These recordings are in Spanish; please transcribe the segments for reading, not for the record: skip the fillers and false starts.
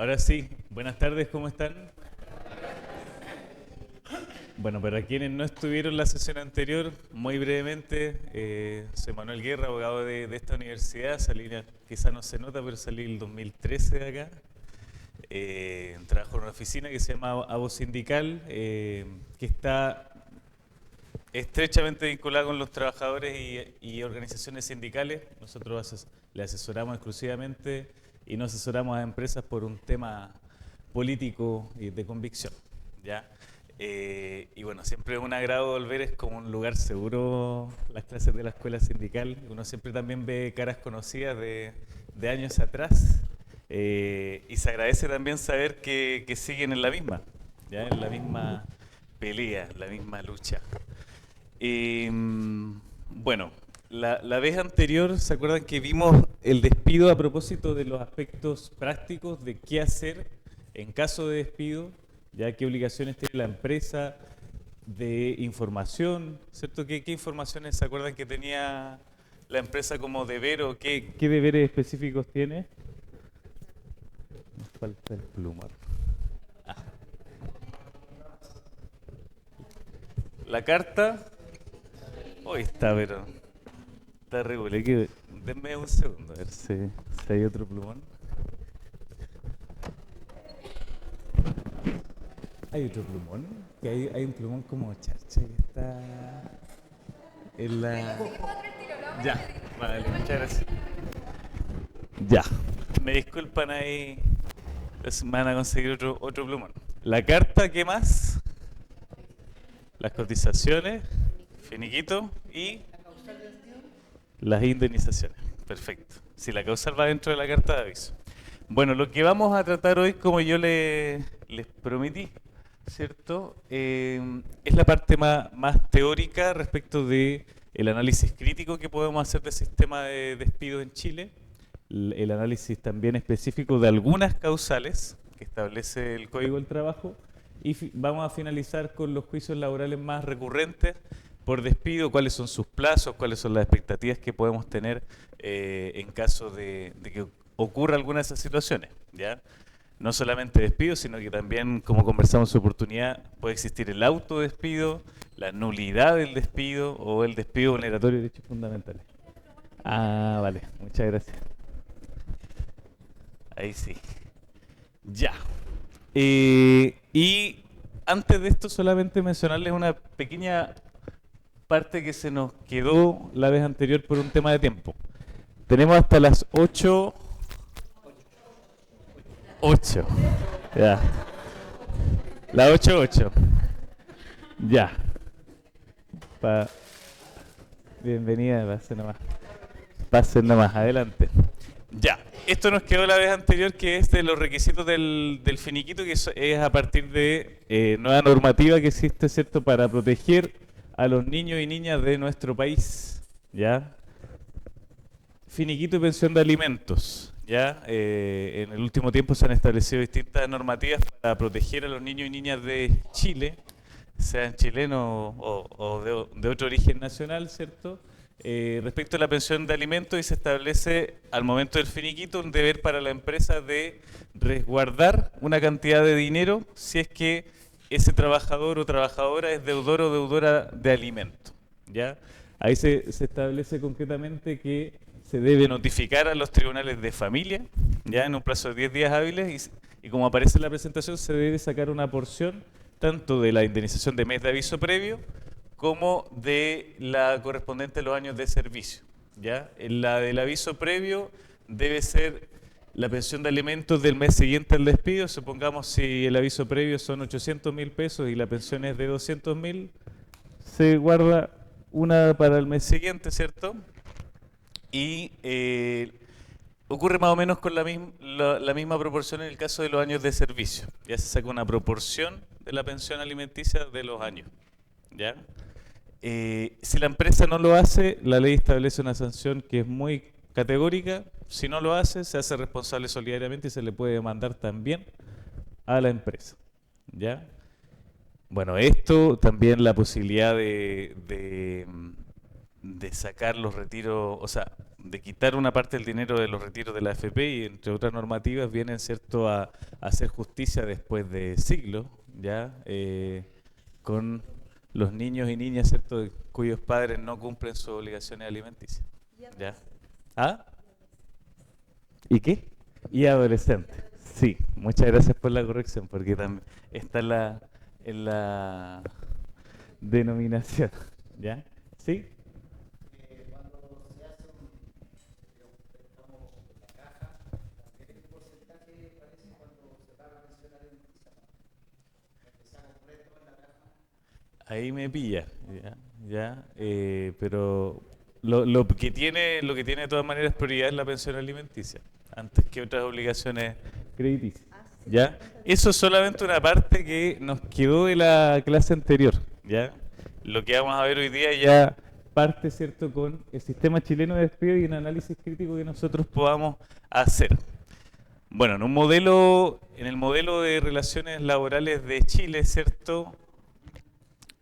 Ahora sí, buenas tardes, ¿cómo están? Bueno, para quienes no estuvieron en la sesión anterior, muy brevemente, soy Manuel Guerra, abogado de esta universidad, quizá no se nota, pero salí el 2013 de acá. Trabajo en una oficina que se llama Abo Sindical, que está estrechamente vinculada con los trabajadores y organizaciones sindicales. Nosotros le asesoramos exclusivamente y no asesoramos a empresas por un tema político y de convicción, ¿ya? Y bueno, siempre es un agrado volver, es como un lugar seguro las clases de la escuela sindical. Uno siempre también ve caras conocidas de años atrás, y se agradece también saber que siguen en la misma, ¿ya? En la misma pelea, en la misma lucha. Bueno, la vez anterior, ¿se acuerdan que vimos el despido a propósito de los aspectos prácticos de qué hacer en caso de despido? ¿Ya qué obligaciones tiene la empresa de información? ¿Cierto? ¿Qué informaciones se acuerdan que tenía la empresa como deber o qué deberes específicos tiene? Me falta el plumón. La carta, hoy está, pero está regular. Denme un segundo, a ver si hay otro plumón. ¿Hay otro plumón? Que hay un plumón como charcha que está en la... Ya, vale, muchas gracias. Ya, me disculpan ahí, me van a conseguir otro plumón. La carta, ¿qué más? Las cotizaciones, finiquito y las indemnizaciones. Perfecto. Si la causal va dentro de la carta de aviso. Bueno, lo que vamos a tratar hoy, como yo les prometí, ¿cierto? Es la parte más teórica respecto de el análisis crítico que podemos hacer del sistema de despido en Chile, el análisis también específico de algunas causales que establece el Código del Trabajo, y vamos a finalizar con los juicios laborales más recurrentes por despido, cuáles son sus plazos, cuáles son las expectativas que podemos tener en caso de que ocurra alguna de esas situaciones, ¿ya? No solamente despido, sino que también, como conversamos en su oportunidad, puede existir el autodespido, la nulidad del despido o el despido vulneratorio de derechos fundamentales. Ah, vale, muchas gracias. Ahí sí. Ya. Y antes de esto, solamente mencionarles una pequeña parte que se nos quedó la vez anterior por un tema de tiempo. Tenemos hasta las 8. 8. Ya. La 8:08. Ya. Pa Bienvenida, pasen nomás. Pasen nomás, adelante. Ya. Esto nos quedó la vez anterior, que es de los requisitos del finiquito, que es a partir de nueva normativa que existe, ¿cierto?, para proteger a los niños y niñas de nuestro país. ¿Ya? Finiquito y pensión de alimentos. ¿Ya? En el último tiempo se han establecido distintas normativas para proteger a los niños y niñas de Chile, sean chilenos o de otro origen nacional, ¿cierto? Respecto a la pensión de alimentos, y se establece al momento del finiquito un deber para la empresa de resguardar una cantidad de dinero si es que ese trabajador o trabajadora es deudor o deudora de alimento. ¿Ya? Ahí se establece concretamente que se debe notificar a los tribunales de familia, ya en un plazo de 10 días hábiles, y como aparece en la presentación, se debe sacar una porción tanto de la indemnización de mes de aviso previo como de la correspondiente a los años de servicio. ¿Ya? En la del aviso previo debe ser la pensión de alimentos del mes siguiente al despido. Supongamos, si el aviso previo son 800.000 pesos y la pensión es de 200.000, se guarda una para el mes siguiente, ¿cierto? Y ocurre más o menos con la misma proporción en el caso de los años de servicio. Ya se saca una proporción de la pensión alimenticia de los años. ¿Ya? Si la empresa no lo hace, la ley establece una sanción que es muy categórica. Si no lo hace, se hace responsable solidariamente y se le puede demandar también a la empresa. ¿Ya? Bueno, esto también, la posibilidad de sacar los retiros, o sea, de quitar una parte del dinero de los retiros de la AFP y entre otras normativas vienen, ¿cierto?, a hacer justicia después de siglos, ¿ya? Con los niños y niñas, ¿cierto?, cuyos padres no cumplen sus obligaciones alimenticias, ¿ya? ¿Ah? ¿Y qué? Y adolescentes. Sí, muchas gracias por la corrección, porque también está en la denominación, ¿ya? ¿Sí? Ahí me pilla, ya, ya, pero lo que tiene de todas maneras prioridad es la pensión alimenticia, antes que otras obligaciones crediticias, ¿ya? Eso es solamente una parte que nos quedó de la clase anterior, ¿ya? Lo que vamos a ver hoy día ya parte, ¿cierto?, con el sistema chileno de despido y un análisis crítico que nosotros podamos hacer. Bueno, en el modelo de relaciones laborales de Chile, ¿cierto?,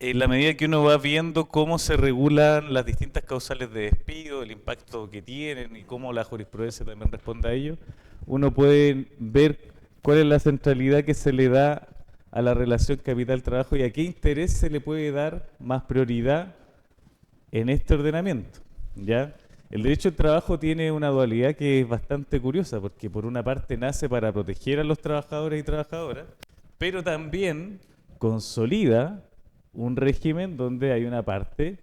en la medida que uno va viendo cómo se regulan las distintas causales de despido, el impacto que tienen y cómo la jurisprudencia también responde a ello, uno puede ver cuál es la centralidad que se le da a la relación capital-trabajo y a qué interés se le puede dar más prioridad en este ordenamiento, ¿ya? El derecho al trabajo tiene una dualidad que es bastante curiosa, porque por una parte nace para proteger a los trabajadores y trabajadoras, pero también consolida un régimen donde hay una parte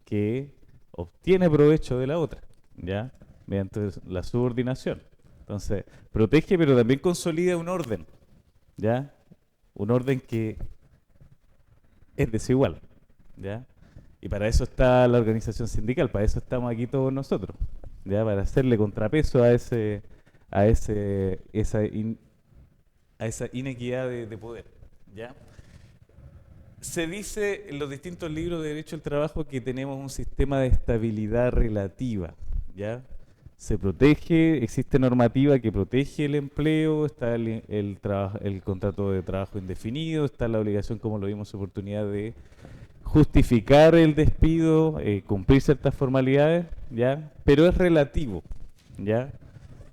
que obtiene provecho de la otra, ¿ya? Mediante la subordinación. Entonces, protege, pero también consolida un orden, ¿ya? Un orden que es desigual, ¿ya? Y para eso está la organización sindical, para eso estamos aquí todos nosotros, ¿ya? Para hacerle contrapeso a esa inequidad de poder, ¿ya? Se dice en los distintos libros de Derecho al Trabajo que tenemos un sistema de estabilidad relativa, ¿ya? Se protege, existe normativa que protege el empleo, está el contrato de trabajo indefinido, está la obligación, como lo vimos, oportunidad de justificar el despido, cumplir ciertas formalidades, ¿ya? Pero es relativo, ¿ya?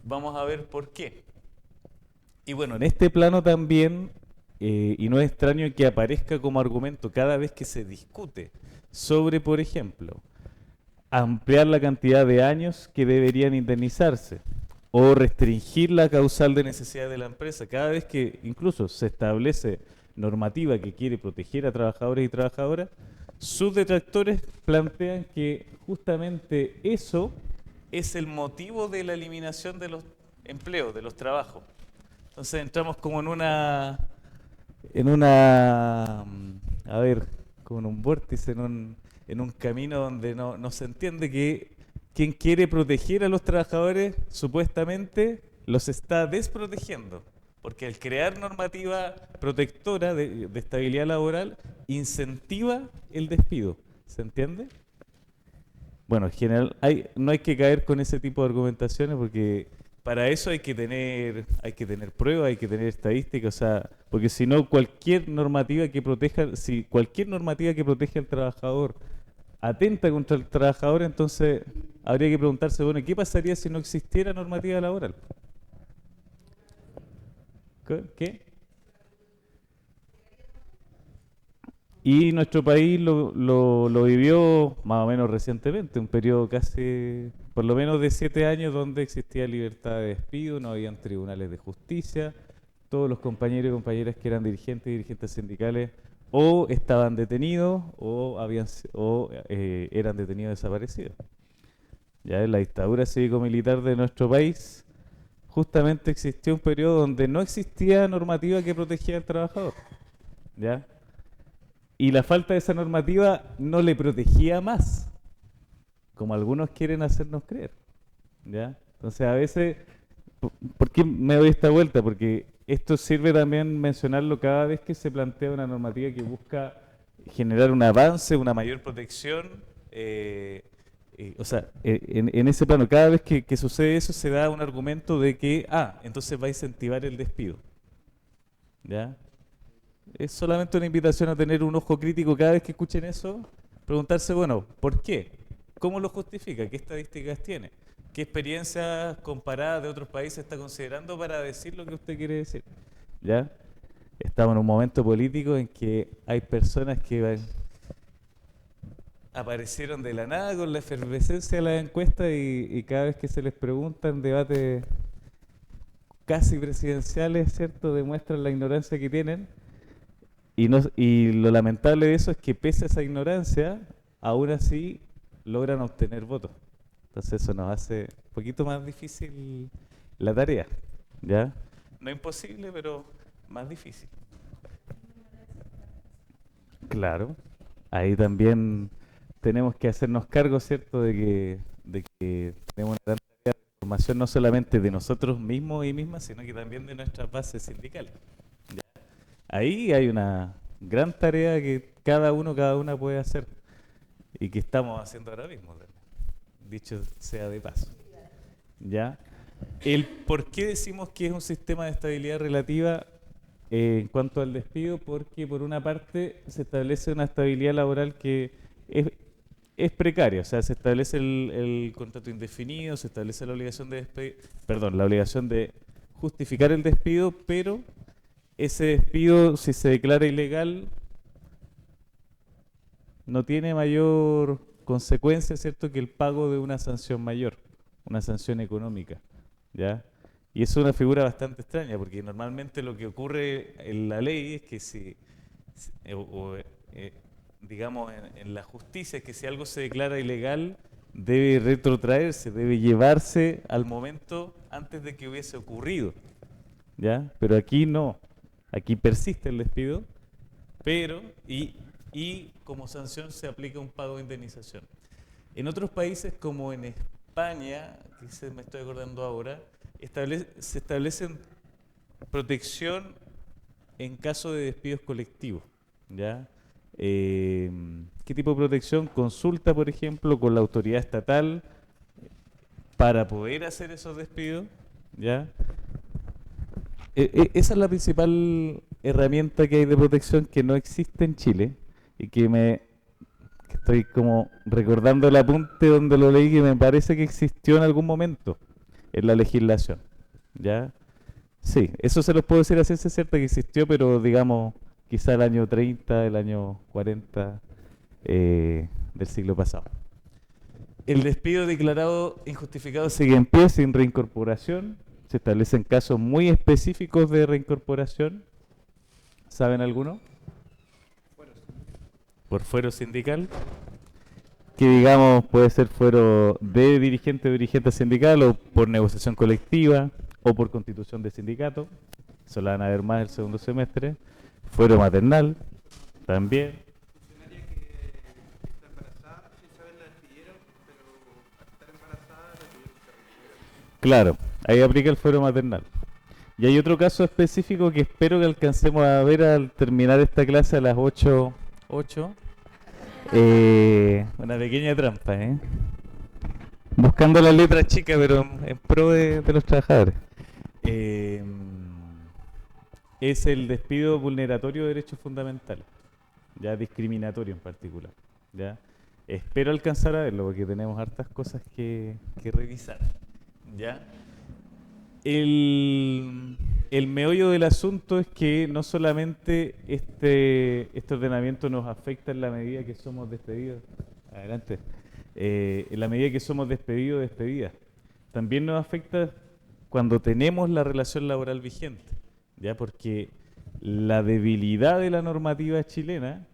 Vamos a ver por qué. Y bueno, en este plano también, y no es extraño que aparezca como argumento cada vez que se discute sobre, por ejemplo, ampliar la cantidad de años que deberían indemnizarse o restringir la causal de necesidad de la empresa. Cada vez que incluso se establece normativa que quiere proteger a trabajadores y trabajadoras, sus detractores plantean que justamente eso es el motivo de la eliminación de los empleos, de los trabajos. Entonces entramos como a ver, como en un vórtice, en un camino donde no se entiende que quien quiere proteger a los trabajadores supuestamente los está desprotegiendo, porque al crear normativa protectora de estabilidad laboral incentiva el despido, ¿se entiende? Bueno, en general no hay que caer con ese tipo de argumentaciones porque para eso hay que tener pruebas, hay que tener estadísticas, o sea, porque si no si cualquier normativa que proteja al trabajador atenta contra el trabajador, entonces habría que preguntarse, bueno, ¿qué pasaría si no existiera normativa laboral? ¿Qué? Y nuestro país lo vivió más o menos recientemente, un periodo casi, por lo menos de 7 años, donde existía libertad de despido, no habían tribunales de justicia, todos los compañeros y compañeras que eran dirigentes y dirigentes sindicales o estaban detenidos o eran detenidos desaparecidos. Ya en la dictadura cívico-militar de nuestro país, justamente existió un periodo donde no existía normativa que protegía al trabajador, ¿ya? Y la falta de esa normativa no le protegía más, como algunos quieren hacernos creer, ¿ya? Entonces a veces, ¿por qué me doy esta vuelta? Porque esto sirve también mencionarlo cada vez que se plantea una normativa que busca generar un avance, una mayor protección, o sea, en ese plano, cada vez que sucede eso se da un argumento de que, entonces va a incentivar el despido, ¿ya? Es solamente una invitación a tener un ojo crítico cada vez que escuchen eso, preguntarse, bueno, ¿por qué? ¿Cómo lo justifica? ¿Qué estadísticas tiene? ¿Qué experiencias comparadas de otros países está considerando para decir lo que usted quiere decir? ¿Ya? Estamos en un momento político en que hay personas que aparecieron de la nada con la efervescencia de las encuestas y cada vez que se les pregunta en debates casi presidenciales, ¿cierto? Demuestran la ignorancia que tienen. Y lo lamentable de eso es que pese a esa ignorancia, aún así logran obtener votos. Entonces eso nos hace un poquito más difícil la tarea, ¿ya? No imposible, pero más difícil. Claro, ahí también tenemos que hacernos cargo, ¿cierto?, de que tenemos una gran tarea de formación no solamente de nosotros mismos y mismas, sino que también de nuestras bases sindicales. ¿Ya? Ahí hay una gran tarea que cada una puede hacer y que estamos haciendo ahora mismo, dicho sea de paso. ¿Ya? El por qué decimos que es un sistema de estabilidad relativa en cuanto al despido, porque por una parte se establece una estabilidad laboral que es, es precaria, o sea, se establece el contrato indefinido, se establece la obligación de la obligación de justificar el despido, pero ese despido, si se declara ilegal, no tiene mayor consecuencia, ¿cierto?, que el pago de una sanción mayor, una sanción económica, ¿ya? Y eso es una figura bastante extraña, porque normalmente lo que ocurre en la ley es que digamos, en la justicia, es que si algo se declara ilegal, debe retrotraerse, debe llevarse al momento antes de que hubiese ocurrido, ¿ya? Pero aquí no, aquí persiste el despido, pero, y como sanción se aplica un pago de indemnización. En otros países, como en España, que me estoy acordando ahora, se establecen protección en caso de despidos colectivos, ¿ya? ¿Qué tipo de protección? Consulta, por ejemplo, con la autoridad estatal para poder hacer esos despidos, ¿ya? Esa es la principal herramienta que hay de protección que no existe en Chile y que estoy como recordando el apunte donde lo leí que me parece que existió en algún momento en la legislación, ¿ya? Sí, eso se los puedo decir a ciencia cierta que existió, pero digamos quizá el año 30, el año 40 del siglo pasado. El despido declarado injustificado sigue en pie sin reincorporación. Se establecen casos muy específicos de reincorporación. ¿Saben alguno? Por fuero sindical, que digamos puede ser fuero de dirigente sindical o por negociación colectiva o por constitución de sindicato. Eso lo van a ver más el segundo semestre. Fuero maternal, también. Funcionaria que está embarazada, sin saber la despidieron, pero al estar embarazada la tuvieron que recuperar. Claro, ahí aplica el fuero maternal. Y hay otro caso específico que espero que alcancemos a ver al terminar esta clase a las 8. Una pequeña trampa, ¿eh? Buscando la letra chica, pero en pro de los trabajadores. Eh, es el despido vulneratorio de derechos fundamentales, ya discriminatorio en particular. ¿Ya? Espero alcanzar a verlo porque tenemos hartas cosas que revisar. ¿Ya? El meollo del asunto es que no solamente este ordenamiento nos afecta en la medida que somos despedidos, adelante, en la medida que somos despedidos o despedidas, también nos afecta cuando tenemos la relación laboral vigente, ¿ya? Porque la debilidad de la normativa chilena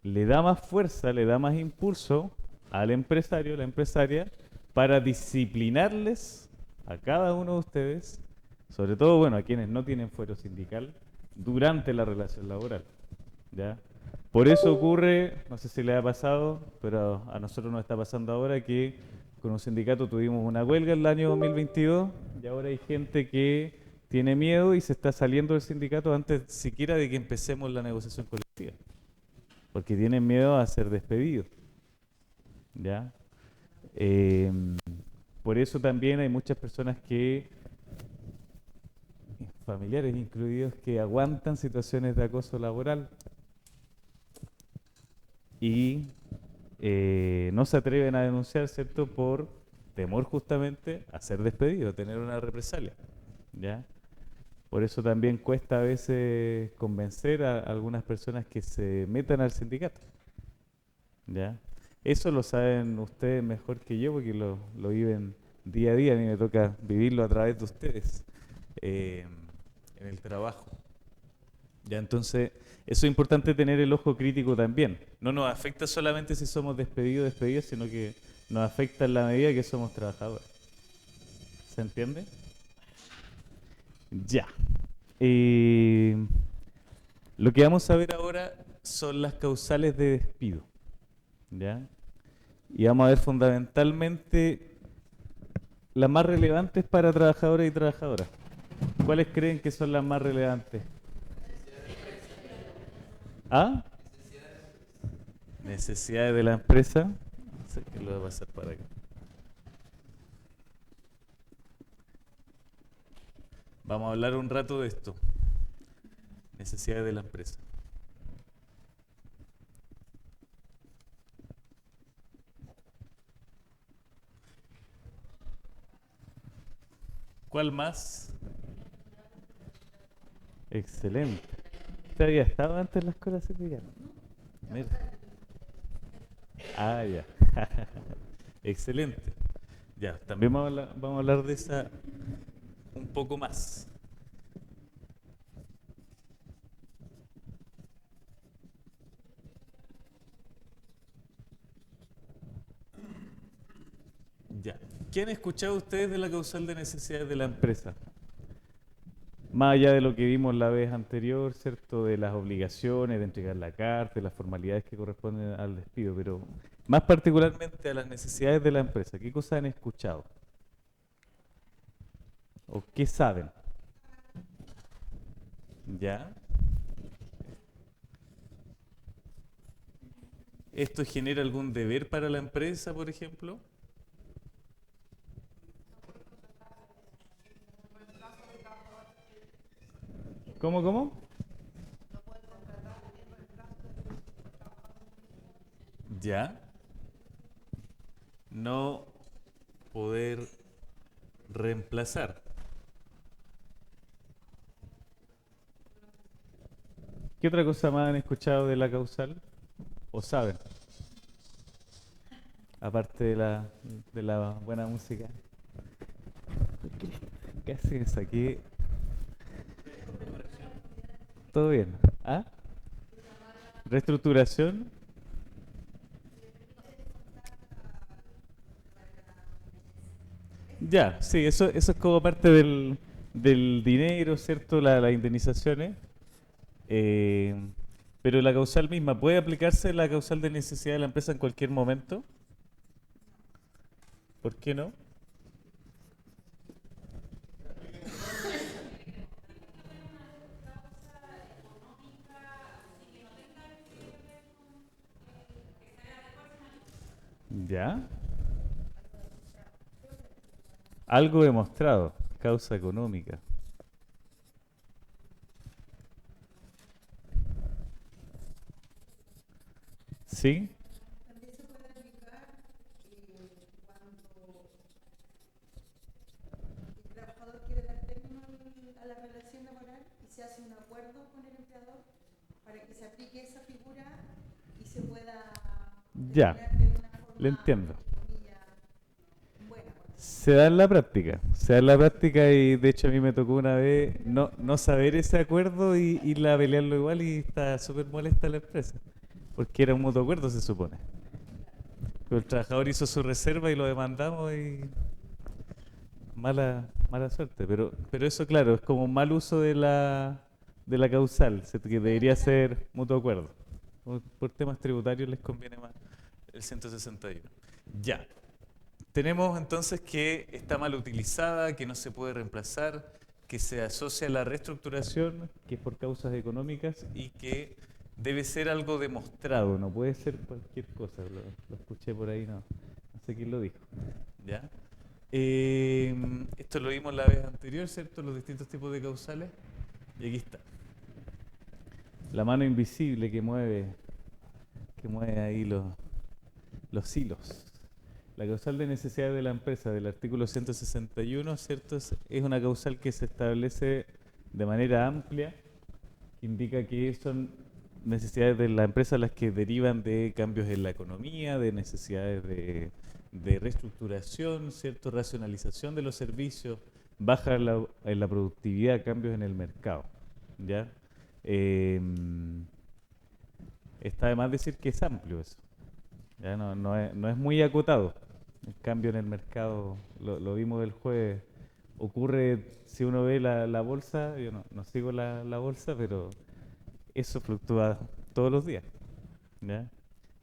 le da más fuerza, le da más impulso al empresario, la empresaria, para disciplinarles a cada uno de ustedes, sobre todo, bueno, a quienes no tienen fuero sindical, durante la relación laboral, ¿ya? Por eso ocurre, no sé si le ha pasado, pero a nosotros nos está pasando ahora que con un sindicato tuvimos una huelga el año 2022 y ahora hay gente que tiene miedo y se está saliendo del sindicato antes siquiera de que empecemos la negociación colectiva, porque tienen miedo a ser despedidos, ¿ya? Por eso también hay muchas personas familiares incluidos, que aguantan situaciones de acoso laboral y no se atreven a denunciar, ¿cierto? Por temor justamente a ser despedido, a tener una represalia, ¿ya? Por eso también cuesta a veces convencer a algunas personas que se metan al sindicato, ¿ya? Eso lo saben ustedes mejor que yo porque lo viven día a día, a mí me toca vivirlo a través de ustedes eh, en el trabajo. Ya, entonces, eso es importante tener el ojo crítico también. No nos afecta solamente si somos despedidos o despedidos, sino que nos afecta en la medida que somos trabajadores. ¿Se entiende? Ya. Eh, lo que vamos a ver ahora son las causales de despido. ¿Ya? Y vamos a ver fundamentalmente las más relevantes para trabajadores y trabajadoras. ¿Cuáles creen que son las más relevantes? ¿Ah? Necesidades de la empresa. No sé qué lo va a pasar para acá. Vamos a hablar un rato de esto. Necesidades de la empresa. ¿Cuál más? Excelente. ¿Usted había estado antes en la escuela secretaria? Mira. Ah, ya. Excelente. Ya, también vamos a hablar de esa un poco más. Ya. ¿Qué han escuchado ustedes de la causal de necesidades de la empresa? Más allá de lo que vimos la vez anterior, ¿cierto? De las obligaciones, de entregar la carta, de las formalidades que corresponden al despido, pero más particularmente a las necesidades de la empresa. ¿Qué cosas han escuchado? ¿O qué saben? ¿Ya? ¿Esto genera algún deber para la empresa, por ejemplo? ¿Cómo, cómo? ¿Ya? No poder reemplazar. ¿Qué otra cosa más han escuchado de la causal? ¿O saben? Aparte de la buena música. Casi me saqué. Todo bien. ¿Ah? Reestructuración. Ya, sí, eso es como parte del dinero, ¿cierto? Las indemnizaciones. Eh, pero la causal misma, ¿puede aplicarse la causal de necesidad de la empresa en cualquier momento? ¿Por qué no? Ya. Algo demostrado, causa económica. ¿Sí? También se puede aplicar cuando el trabajador quiere dar término a la relación laboral y se hace un acuerdo con el empleador para que se aplique esa figura y se pueda Ya, terminar de una le forma, entiendo. entre comillas, buena, por decirlo Se da en la práctica, se da en la práctica y de hecho a mí me tocó una vez no saber ese acuerdo y ir a pelearlo igual y está súper molesta la empresa, porque era un mutuo acuerdo se supone. Pero el trabajador hizo su reserva y lo demandamos y mala suerte, pero eso claro, es como un mal uso de la causal, que debería ser mutuo acuerdo. Por temas tributarios les conviene más el 161. Ya. Tenemos entonces que está mal utilizada, que no se puede reemplazar, que se asocia a la reestructuración, que es por causas económicas y que debe ser algo demostrado, no puede ser cualquier cosa. Lo escuché por ahí, no sé quién lo dijo. ¿Ya? Esto lo vimos la vez anterior, ¿cierto? Los distintos tipos de causales. Y aquí está. La mano invisible que mueve ahí los hilos. La causal de necesidades de la empresa del artículo 161, ¿cierto? Es una causal que se establece de manera amplia, que indica que son necesidades de la empresa las que derivan de cambios en la economía, de necesidades de reestructuración, ¿cierto? Racionalización de los servicios, baja en la productividad, cambios en el mercado, ¿ya? Está de más decir que es amplio eso. Ya no es muy acotado. El cambio en el mercado, lo vimos el jueves, ocurre si uno ve la bolsa, yo no sigo la bolsa, pero eso fluctúa todos los días. ¿Ya?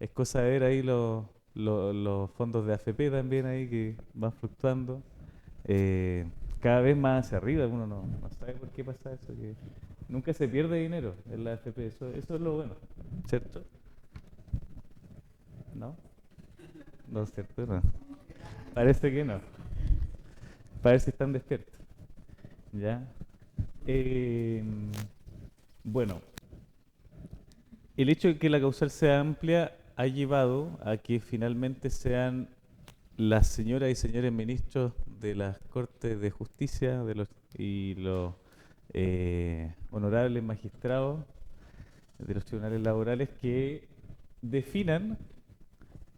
Es cosa de ver ahí los fondos de AFP también ahí que van fluctuando. eh, Cada vez más hacia arriba, uno no sabe por qué pasa eso, que nunca se pierde dinero en la AFP, eso es lo bueno, ¿cierto? ¿No? No es cierto, no. Parece que no. Parece que están despiertos. ¿Ya? Eh, bueno, el hecho de que la causal sea amplia ha llevado a que finalmente sean las señoras y señores ministros de las Cortes de Justicia y los honorables magistrados de los tribunales laborales que definan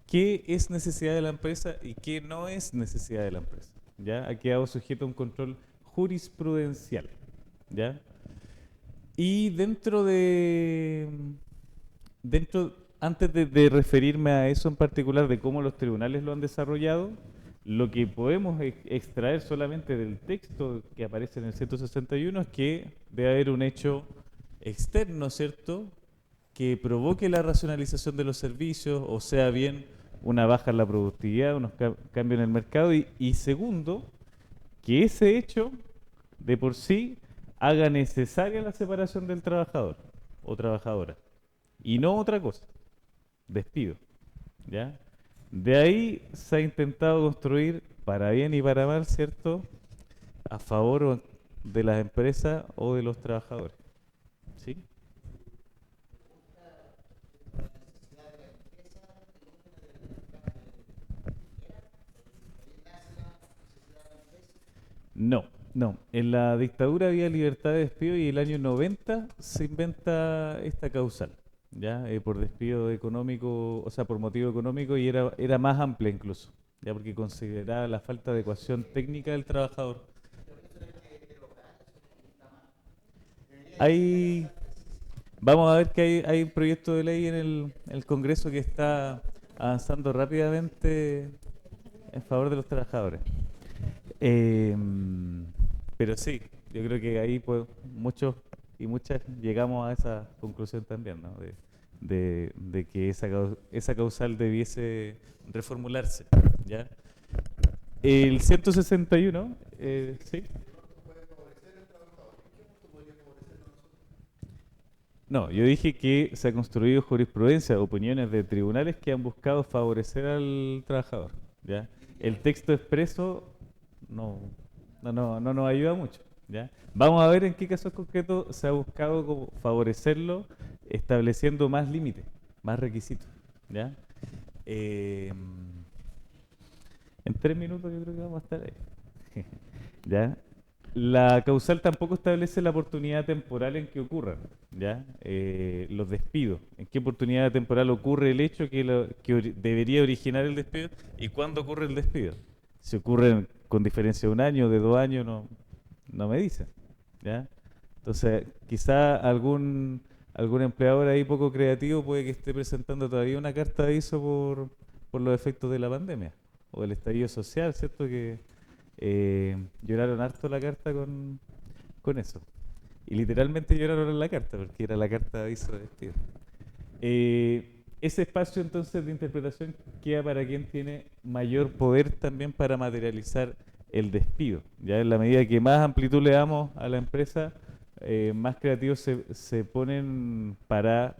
qué es necesidad de la empresa y qué no es necesidad de la empresa. ¿Ya? Ha quedado sujeto a un control jurisprudencial. ¿Ya? Y antes de referirme a eso en particular, de cómo los tribunales lo han desarrollado, lo que podemos extraer solamente del texto que aparece en el 161 es que debe haber un hecho externo, ¿cierto?, que provoque la racionalización de los servicios, o sea, bien una baja en la productividad, unos cambios en el mercado, y segundo, que ese hecho de por sí haga necesaria la separación del trabajador o trabajadora, y no otra cosa, despido, ¿ya? De ahí se ha intentado construir, para bien y para mal, ¿cierto?, a favor de las empresas o de los trabajadores, ¿sí? No, no. En la dictadura había libertad de despido y el año 90 se inventa esta causal, ¿ya? Por despido económico, o sea, por motivo económico, y era más amplia incluso, ya, porque consideraba la falta de ecuación técnica del trabajador. Hay, Vamos a ver que hay un proyecto de ley en el Congreso que está avanzando rápidamente en favor de los trabajadores. Em, pero sí, yo creo que ahí pues muchos y muchas llegamos a esa conclusión también, ¿no? De que esa causal debiese reformularse, ¿ya? El 161, sí. No, yo dije que se ha construido jurisprudencia, opiniones de tribunales que han buscado favorecer al trabajador, ¿ya? El texto expreso no, no nos ayuda mucho, ¿ya? Vamos a ver en qué casos concretos se ha buscado como favorecerlo, estableciendo más límites, más requisitos, ¿ya? Eh, en 3 minutos yo creo que vamos a estar ahí. ¿Ya? La causal tampoco establece la oportunidad temporal en que ocurran, ¿ya? Los despidos. ¿En qué oportunidad temporal ocurre el hecho que debería originar el despido y cuándo ocurre el despido? Si ocurre con diferencia de 1 año, de 2 años, no me dicen, ¿ya? Entonces, quizá algún empleador ahí poco creativo puede que esté presentando todavía una carta de aviso por los efectos de la pandemia o el estallido social, ¿cierto? Que lloraron harto la carta con eso. Y literalmente lloraron en la carta, porque era la carta de aviso de despido. Ese espacio entonces de interpretación queda para quien tiene mayor poder también para materializar el despido. Ya en la medida que más amplitud le damos a la empresa, más creativos se ponen para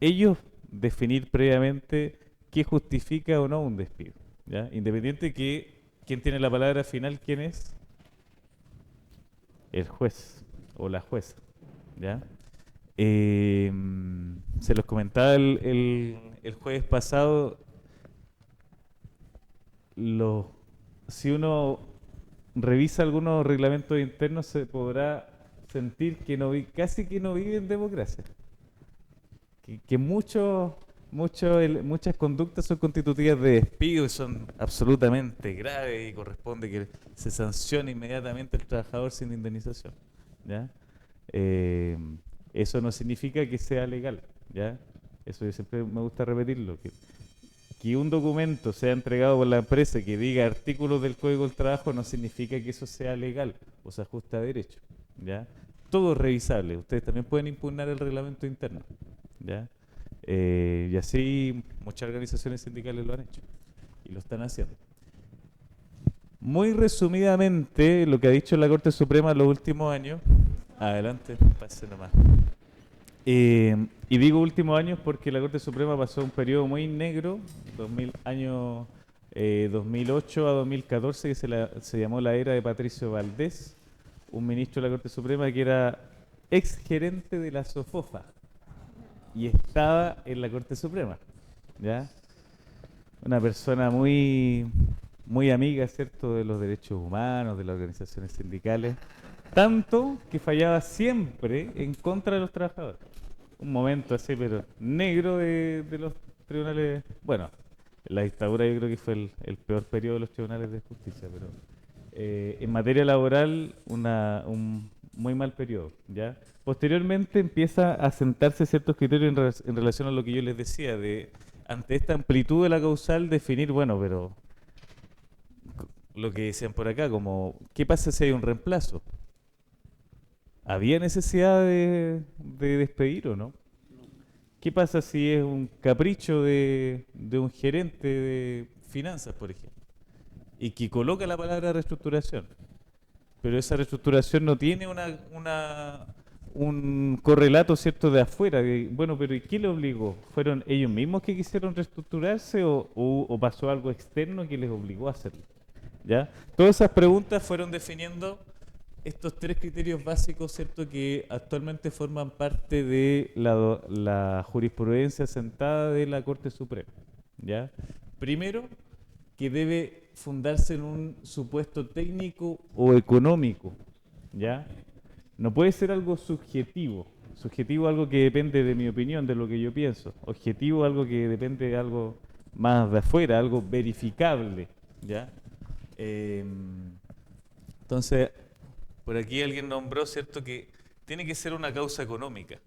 ellos definir previamente qué justifica o no un despido. ¿Ya? Independiente que quien tiene la palabra final, ¿quién es? El juez o la jueza. ¿Ya? Se los comentaba el jueves pasado. los, si uno revisa algunos reglamentos internos se podrá sentir que casi que no vive en democracia. Que muchas conductas son constitutivas de despido y son absolutamente graves y corresponde que se sancione inmediatamente al trabajador sin indemnización. ¿Ya? Eh, Eso no significa que sea legal. ¿Ya? Eso yo siempre me gusta repetirlo. Que un documento sea entregado por la empresa que diga artículos del Código del Trabajo no significa que eso sea legal o se ajuste a derecho. ¿Ya? Todo es revisable. Ustedes también pueden impugnar el reglamento interno. ¿Ya? Y así muchas organizaciones sindicales lo han hecho y lo están haciendo. Muy resumidamente, lo que ha dicho la Corte Suprema en los últimos años. Adelante, pase nomás. Y digo últimos años porque la Corte Suprema pasó un periodo muy negro, año 2008 a 2014, que se llamó la era de Patricio Valdés, un ministro de la Corte Suprema que era ex gerente de la SOFOFA y estaba en la Corte Suprema, ¿ya? Una persona muy amiga, ¿cierto?, de los derechos humanos, de las organizaciones sindicales, tanto que fallaba siempre en contra de los trabajadores. Un momento así, pero negro de los tribunales. Bueno, la dictadura yo creo que fue el peor periodo de los tribunales de justicia, pero en materia laboral un muy mal periodo, ¿ya? Posteriormente empieza a sentarse ciertos criterios en relación a lo que yo les decía, de ante esta amplitud de la causal definir, bueno, pero lo que decían por acá, como, ¿qué pasa si hay un reemplazo? ¿Había necesidad de despedir o no? ¿Qué pasa si es un capricho de un gerente de finanzas, por ejemplo, y que coloca la palabra reestructuración? Pero esa reestructuración no tiene un correlato, ¿cierto?, de afuera. Bueno, pero ¿y qué le obligó? ¿Fueron ellos mismos que quisieron reestructurarse o pasó algo externo que les obligó a hacerlo? ¿Ya? Todas esas preguntas fueron definiendo estos tres criterios básicos, ¿cierto?, que actualmente forman parte de la jurisprudencia sentada de la Corte Suprema. ¿Ya? Primero, que debe fundarse en un supuesto técnico o económico. ¿Ya? No puede ser algo subjetivo. Subjetivo algo que depende de mi opinión, de lo que yo pienso. Objetivo algo que depende de algo más de afuera, algo verificable. ¿Ya? Entonces, por aquí alguien nombró, ¿cierto?, que tiene que ser una causa económica,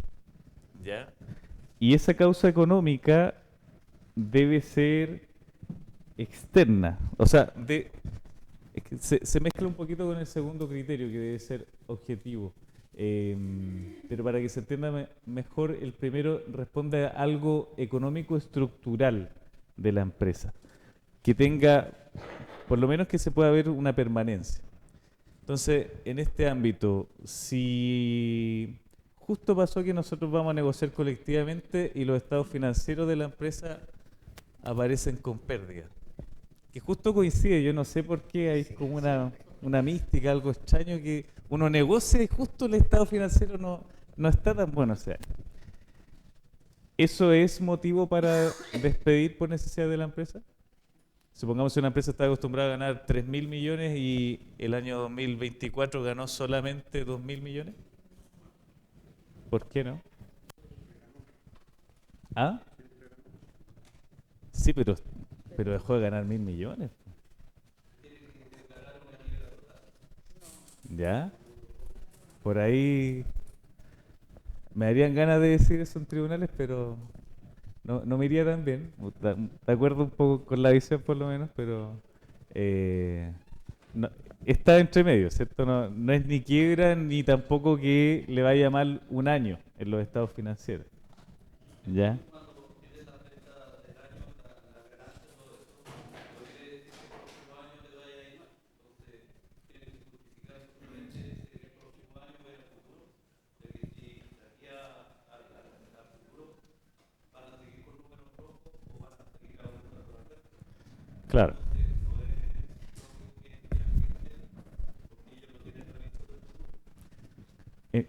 ¿ya? Y esa causa económica debe ser externa. O sea, es que se mezcla un poquito con el segundo criterio, que debe ser objetivo. Pero para que se entienda mejor, el primero responde a algo económico estructural de la empresa. Que tenga, por lo menos que se pueda ver una permanencia. Entonces, en este ámbito, si justo pasó que nosotros vamos a negociar colectivamente y los estados financieros de la empresa aparecen con pérdida, que justo coincide, yo no sé por qué hay como una mística, algo extraño que uno negocia y justo el estado financiero no está tan bueno. O sea, ¿eso es motivo para despedir por necesidad de la empresa? Supongamos que una empresa está acostumbrada a ganar 3.000 millones y el año 2024 ganó solamente 2.000 millones. ¿Por qué no? ¿Ah? Sí, pero dejó de ganar 1.000 millones. ¿Ya? Por ahí me darían ganas de decir eso en tribunales, pero no me iría tan bien. De acuerdo un poco con la visión por lo menos, pero eh, no- está entre medio, ¿cierto? No es ni quiebra ni tampoco que le vaya mal un año en los estados financieros. ¿Ya? Claro. Eh,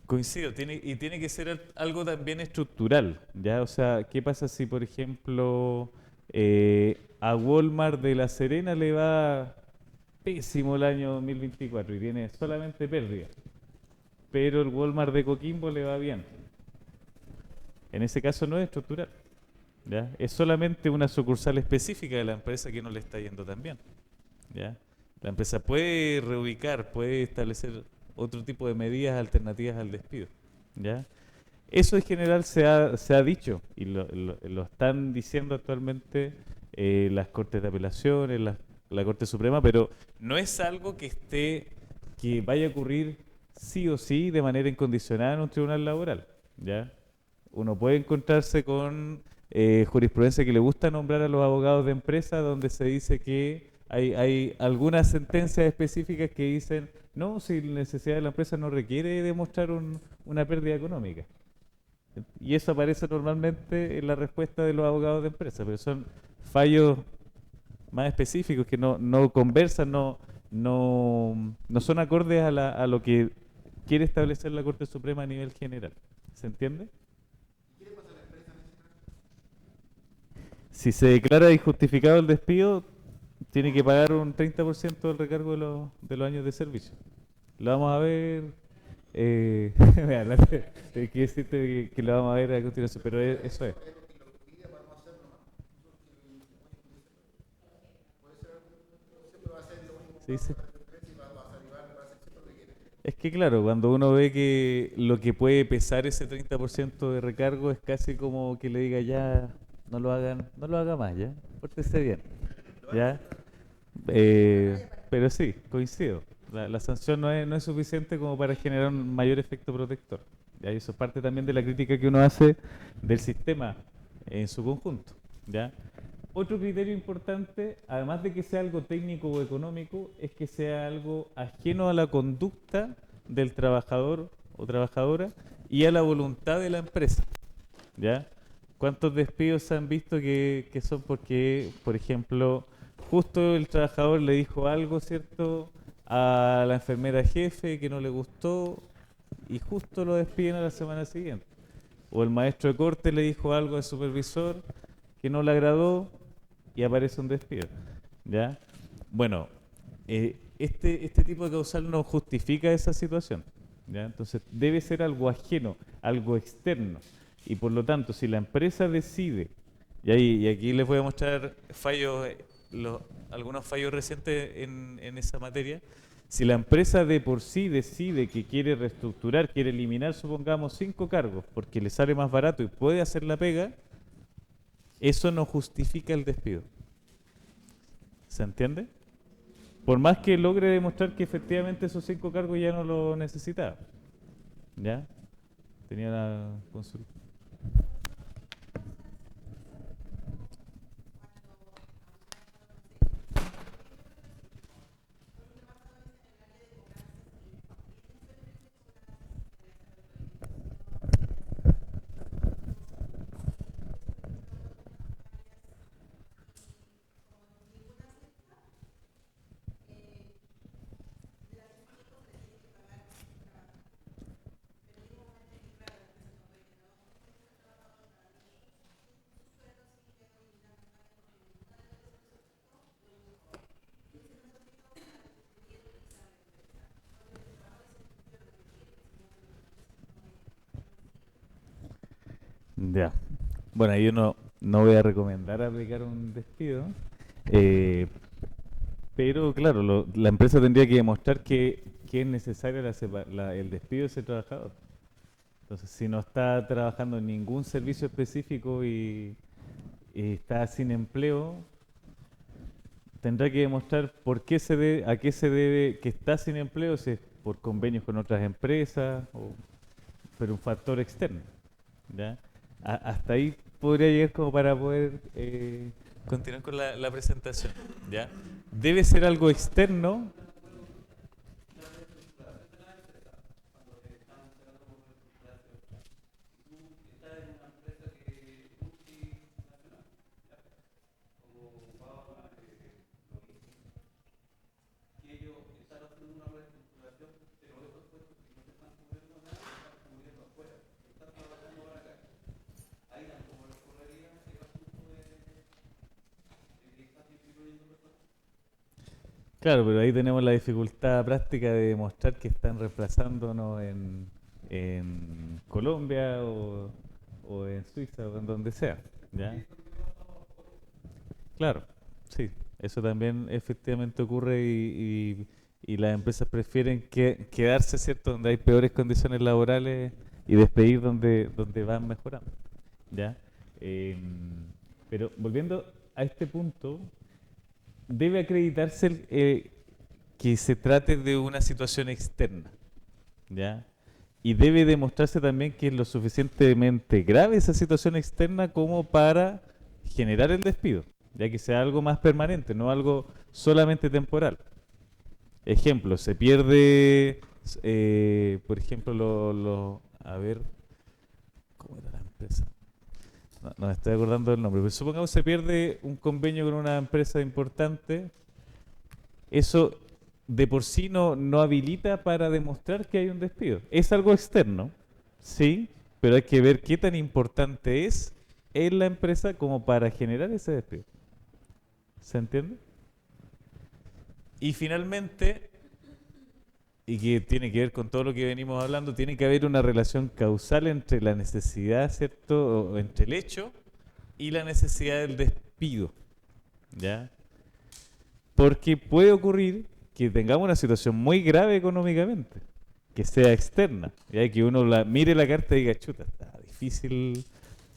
Coincido, tiene que ser algo también estructural, ¿ya? O sea, ¿qué pasa si, por ejemplo, A Walmart de La Serena le va pésimo el año 2024 y tiene solamente pérdida. Pero el Walmart de Coquimbo le va bien. En ese caso no es estructural, ¿ya? Es solamente una sucursal específica de la empresa que no le está yendo tan bien, ¿ya? La empresa puede reubicar, puede establecer otro tipo de medidas alternativas al despido, ¿ya? Eso en general se ha dicho y lo están diciendo actualmente las Cortes de Apelaciones, la Corte Suprema, pero no es algo que vaya a ocurrir sí o sí de manera incondicionada en un tribunal laboral, ¿ya? Uno puede encontrarse con jurisprudencia que le gusta nombrar a los abogados de empresa donde se dice que hay algunas sentencias específicas que dicen, no, si la necesidad de la empresa no requiere demostrar una pérdida económica. Y eso aparece normalmente en la respuesta de los abogados de empresa, pero son fallos más específicos que no conversan, no son acordes a lo que quiere establecer la Corte Suprema a nivel general. ¿Se entiende? Si se declara injustificado el despido, tiene que pagar un 30% del recargo de los años de servicio. Lo vamos a ver. Mira, tengo que decirte que lo vamos a ver a continuación, pero eso es. Sí, sí. Es que claro, cuando uno ve que lo que puede pesar ese 30% de recargo es casi como que le diga ya, no lo haga más, ya, pórtese bien, ya. Pero sí, coincido. La sanción no es suficiente como para generar un mayor efecto protector. ¿Ya? Y eso es parte también de la crítica que uno hace del sistema en su conjunto. ¿Ya? Otro criterio importante, además de que sea algo técnico o económico, es que sea algo ajeno a la conducta del trabajador o trabajadora y a la voluntad de la empresa. ¿Ya? ¿Cuántos despidos se han visto que son porque, por ejemplo, justo el trabajador le dijo algo, ¿cierto?, a la enfermera jefe que no le gustó y justo lo despiden a la semana siguiente? O el maestro de corte le dijo algo al supervisor que no le agradó y aparece un despido. ¿Ya? Bueno, este tipo de causal no justifica esa situación. ¿Ya? Entonces debe ser algo ajeno, algo externo. Y por lo tanto, si la empresa decide, y aquí les voy a mostrar fallos, algunos fallos recientes en esa materia, si la empresa de por sí decide que quiere reestructurar, quiere eliminar, supongamos, 5 cargos, porque le sale más barato y puede hacer la pega, eso no justifica el despido. ¿Se entiende? Por más que logre demostrar que efectivamente esos 5 cargos ya no lo necesitaba. ¿Ya? Tenía la consulta. Ya. Bueno, yo no voy a recomendar aplicar un despido, eh, pero claro, la empresa tendría que demostrar que es necesario el despido de ese trabajador. Entonces, si no está trabajando en ningún servicio específico y está sin empleo, tendrá que demostrar a qué se debe que está sin empleo, si es por convenios con otras empresas, pero un factor externo. ¿Ya? Hasta ahí podría llegar como para poder continuar con la presentación. ¿Ya? Debe ser algo externo. Claro, pero ahí tenemos la dificultad práctica de demostrar que están reemplazándonos en Colombia o en Suiza o en donde sea, ¿ya? Claro, sí, eso también efectivamente ocurre y las empresas prefieren quedarse, ¿cierto?, donde hay peores condiciones laborales y despedir donde van mejorando, ¿ya? Em, pero volviendo a este punto, debe acreditarse que se trate de una situación externa, ¿ya? Y debe demostrarse también que es lo suficientemente grave esa situación externa como para generar el despido, ya que sea algo más permanente, no algo solamente temporal. Ejemplo, se pierde, por ejemplo, a ver, ¿cómo era la empresa? No me estoy acordando del nombre, pero supongamos se pierde un convenio con una empresa importante, eso de por sí no habilita para demostrar que hay un despido. Es algo externo, sí, pero hay que ver qué tan importante es en la empresa como para generar ese despido. ¿Se entiende? Y finalmente, y que tiene que ver con todo lo que venimos hablando, tiene que haber una relación causal entre la necesidad, ¿cierto? O entre el hecho y la necesidad del despido, ¿ya? Porque puede ocurrir que tengamos una situación muy grave económicamente, que sea externa, ya que uno mire la carta y diga, chuta, está difícil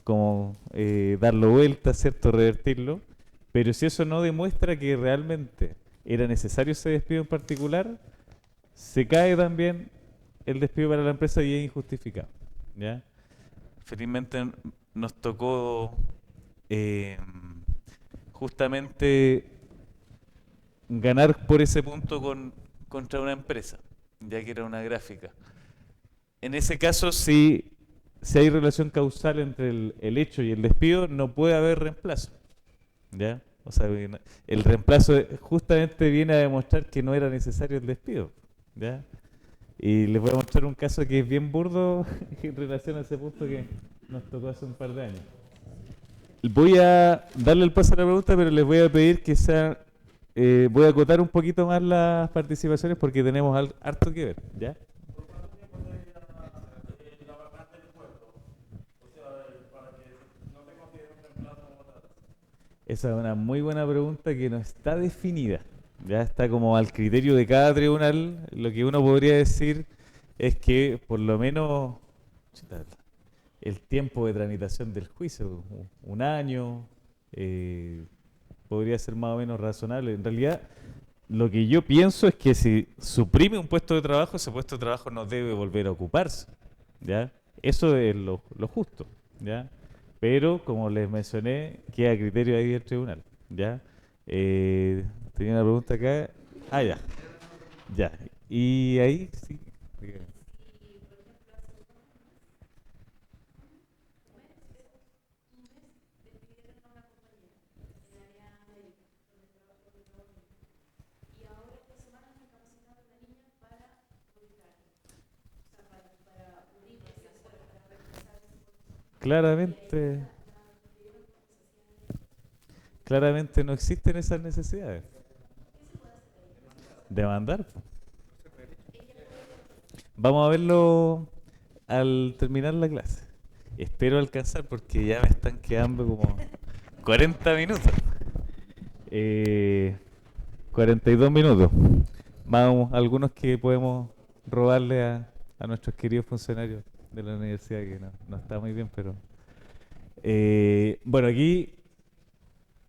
como darlo vuelta, ¿cierto? Revertirlo, pero si eso no demuestra que realmente era necesario ese despido en particular, se cae también el despido para la empresa y es injustificado, ¿ya? Felizmente nos tocó eh, justamente ganar por ese punto contra una empresa, ya que era una gráfica. En ese caso, si hay relación causal entre el hecho y el despido, no puede haber reemplazo, ¿ya? O sea, el reemplazo justamente viene a demostrar que no era necesario el despido, ¿ya? Y les voy a mostrar un caso que es bien burdo en relación a ese punto que nos tocó hace un par de años. Voy a darle el paso a la pregunta, pero les voy a pedir que sea, voy a acotar un poquito más las participaciones porque tenemos harto que ver, ¿ya? Esa es una muy buena pregunta que no está definida. Ya está como al criterio de cada tribunal. Lo que uno podría decir es que por lo menos chuta, el tiempo de tramitación del juicio, un año, eh, podría ser más o menos razonable. En realidad, lo que yo pienso es que si suprime un puesto de trabajo, ese puesto de trabajo no debe volver a ocuparse, ¿ya? Eso es lo justo, ¿ya? Pero, como les mencioné, queda a criterio ahí del tribunal, ¿ya? Tenía una pregunta acá. Ah, ya, ya. Y ahí, sí. Dígame. Claramente, claramente no existen esas necesidades. Demandar, po. Vamos a verlo al terminar la clase. Espero alcanzar porque ya me están quedando como 40 minutos. Eh, 42 minutos. Vamos, algunos que podemos robarle a nuestros queridos funcionarios de la universidad, que no está muy bien, pero... bueno, aquí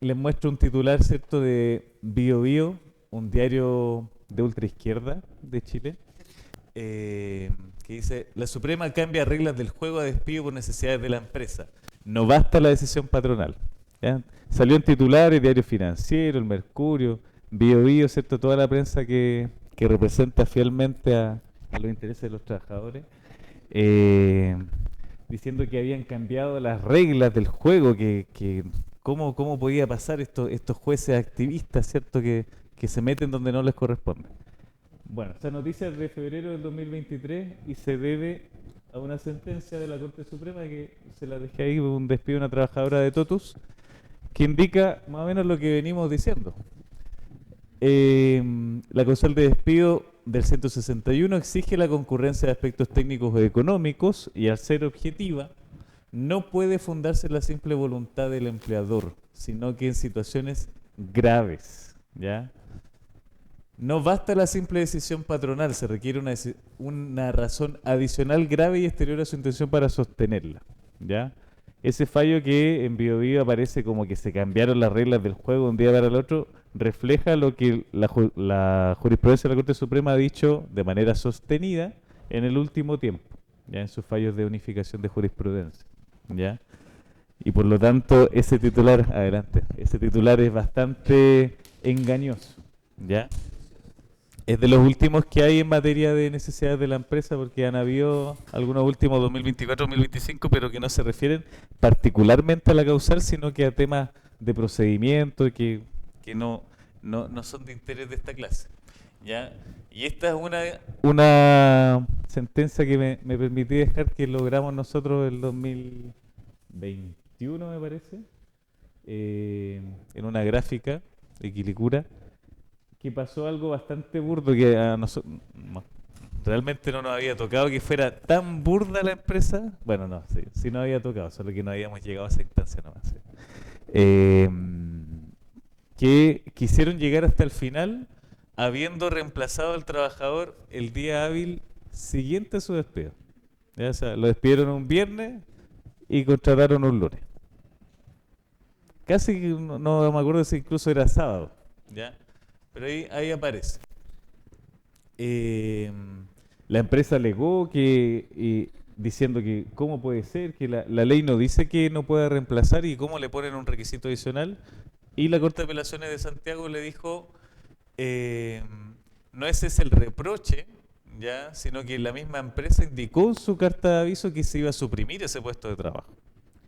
les muestro un titular, ¿cierto?, de Bio Bio, un diario de ultraizquierda de Chile, que dice, la Suprema cambia reglas del juego a despido por necesidades de la empresa. No basta la decisión patronal. ¿Ya? Salió en titulares, Diario Financiero, El Mercurio, Bio Bio, ¿cierto? Toda la prensa que representa fielmente a los intereses de los trabajadores, eh, diciendo que habían cambiado las reglas del juego, que cómo podía pasar estos jueces activistas, ¿cierto? Que se meten donde no les corresponde. Bueno, esta noticia es de febrero del 2023 y se debe a una sentencia de la Corte Suprema que se la dejé ahí, un despido de una trabajadora de Totus, que indica más o menos lo que venimos diciendo. La causal de despido del 161 exige la concurrencia de aspectos técnicos o económicos y al ser objetiva, no puede fundarse en la simple voluntad del empleador, sino que en situaciones graves, ¿ya? No basta la simple decisión patronal, se requiere una razón adicional grave y exterior a su intención para sostenerla, ¿ya? Ese fallo que en Bio aparece como que se cambiaron las reglas del juego de un día para el otro, refleja lo que la jurisprudencia de la Corte Suprema ha dicho de manera sostenida en el último tiempo, ya en sus fallos de unificación de jurisprudencia, ¿ya? Y por lo tanto, ese titular, adelante, ese titular es bastante engañoso, ¿ya? Es de los últimos que hay en materia de necesidades de la empresa, porque han habido algunos últimos 2024-2025, pero que no se refieren particularmente a la causal, sino que a temas de procedimiento que no son de interés de esta clase, ¿ya? Y esta es una sentencia que me permití dejar, que logramos nosotros el 2021, me parece, en una gráfica de Quilicura, que pasó algo bastante burdo que a nosotros realmente no nos había tocado que fuera tan burda la empresa. Bueno, no, sí nos había tocado, solo que no habíamos llegado a esa instancia nomás. Sí. Que quisieron llegar hasta el final habiendo reemplazado al trabajador el día hábil siguiente a su despido. ¿Ya? O sea, lo despidieron un viernes y contrataron un lunes. Casi no me acuerdo si incluso era sábado, ¿ya? Pero ahí aparece. La empresa alegó diciendo que cómo puede ser, que la ley no dice que no pueda reemplazar y cómo le ponen un requisito adicional. Y la Corte de Apelaciones de Santiago le dijo, no ese es el reproche, ya, sino que la misma empresa indicó en su carta de aviso que se iba a suprimir ese puesto de trabajo.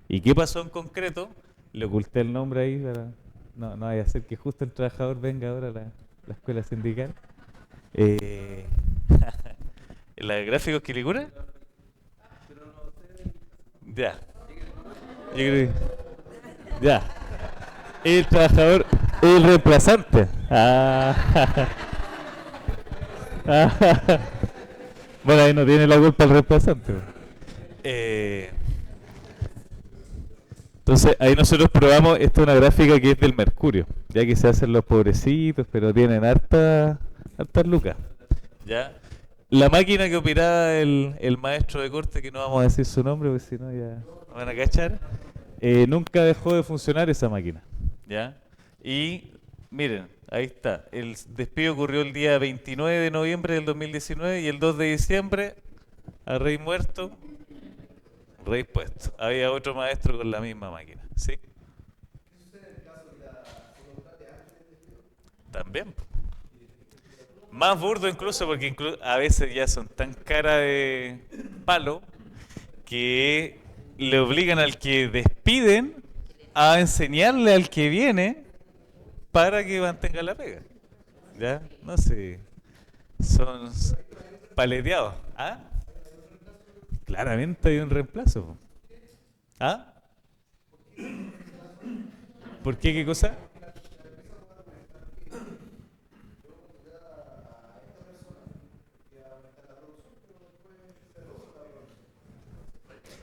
¿Y qué pasó en concreto? Le oculté el nombre ahí para no vaya a ser que justo el trabajador venga ahora a la escuela sindical. ¿La de gráficos Quilicura? Ya. Yo creo ya. El trabajador, el reemplazante. Bueno, ahí no tiene la culpa el reemplazante. Entonces ahí nosotros probamos, esta es una gráfica que es del mercurio, ya que se hacen los pobrecitos, pero tienen hartas lucas, ¿ya? La máquina que operaba el maestro de corte, que no vamos a decir su nombre, porque si no ya van a cachar, nunca dejó de funcionar esa máquina, ¿ya? Y miren, ahí está, el despido ocurrió el día 29 de noviembre del 2019 y el 2 de diciembre, a rey muerto, rey puesto. Había otro maestro con la misma máquina, ¿sí? ¿Qué sucede en el caso de la voluntad de antes del despido? También. Más burdo incluso, porque a veces ya son tan cara de palo que le obligan al que despiden a enseñarle al que viene para que mantenga la pega. ¿Ya? No sé. Son paleteados. ¿Ah? Claramente hay un reemplazo. ¿Ah? ¿Por qué? ¿Qué cosa?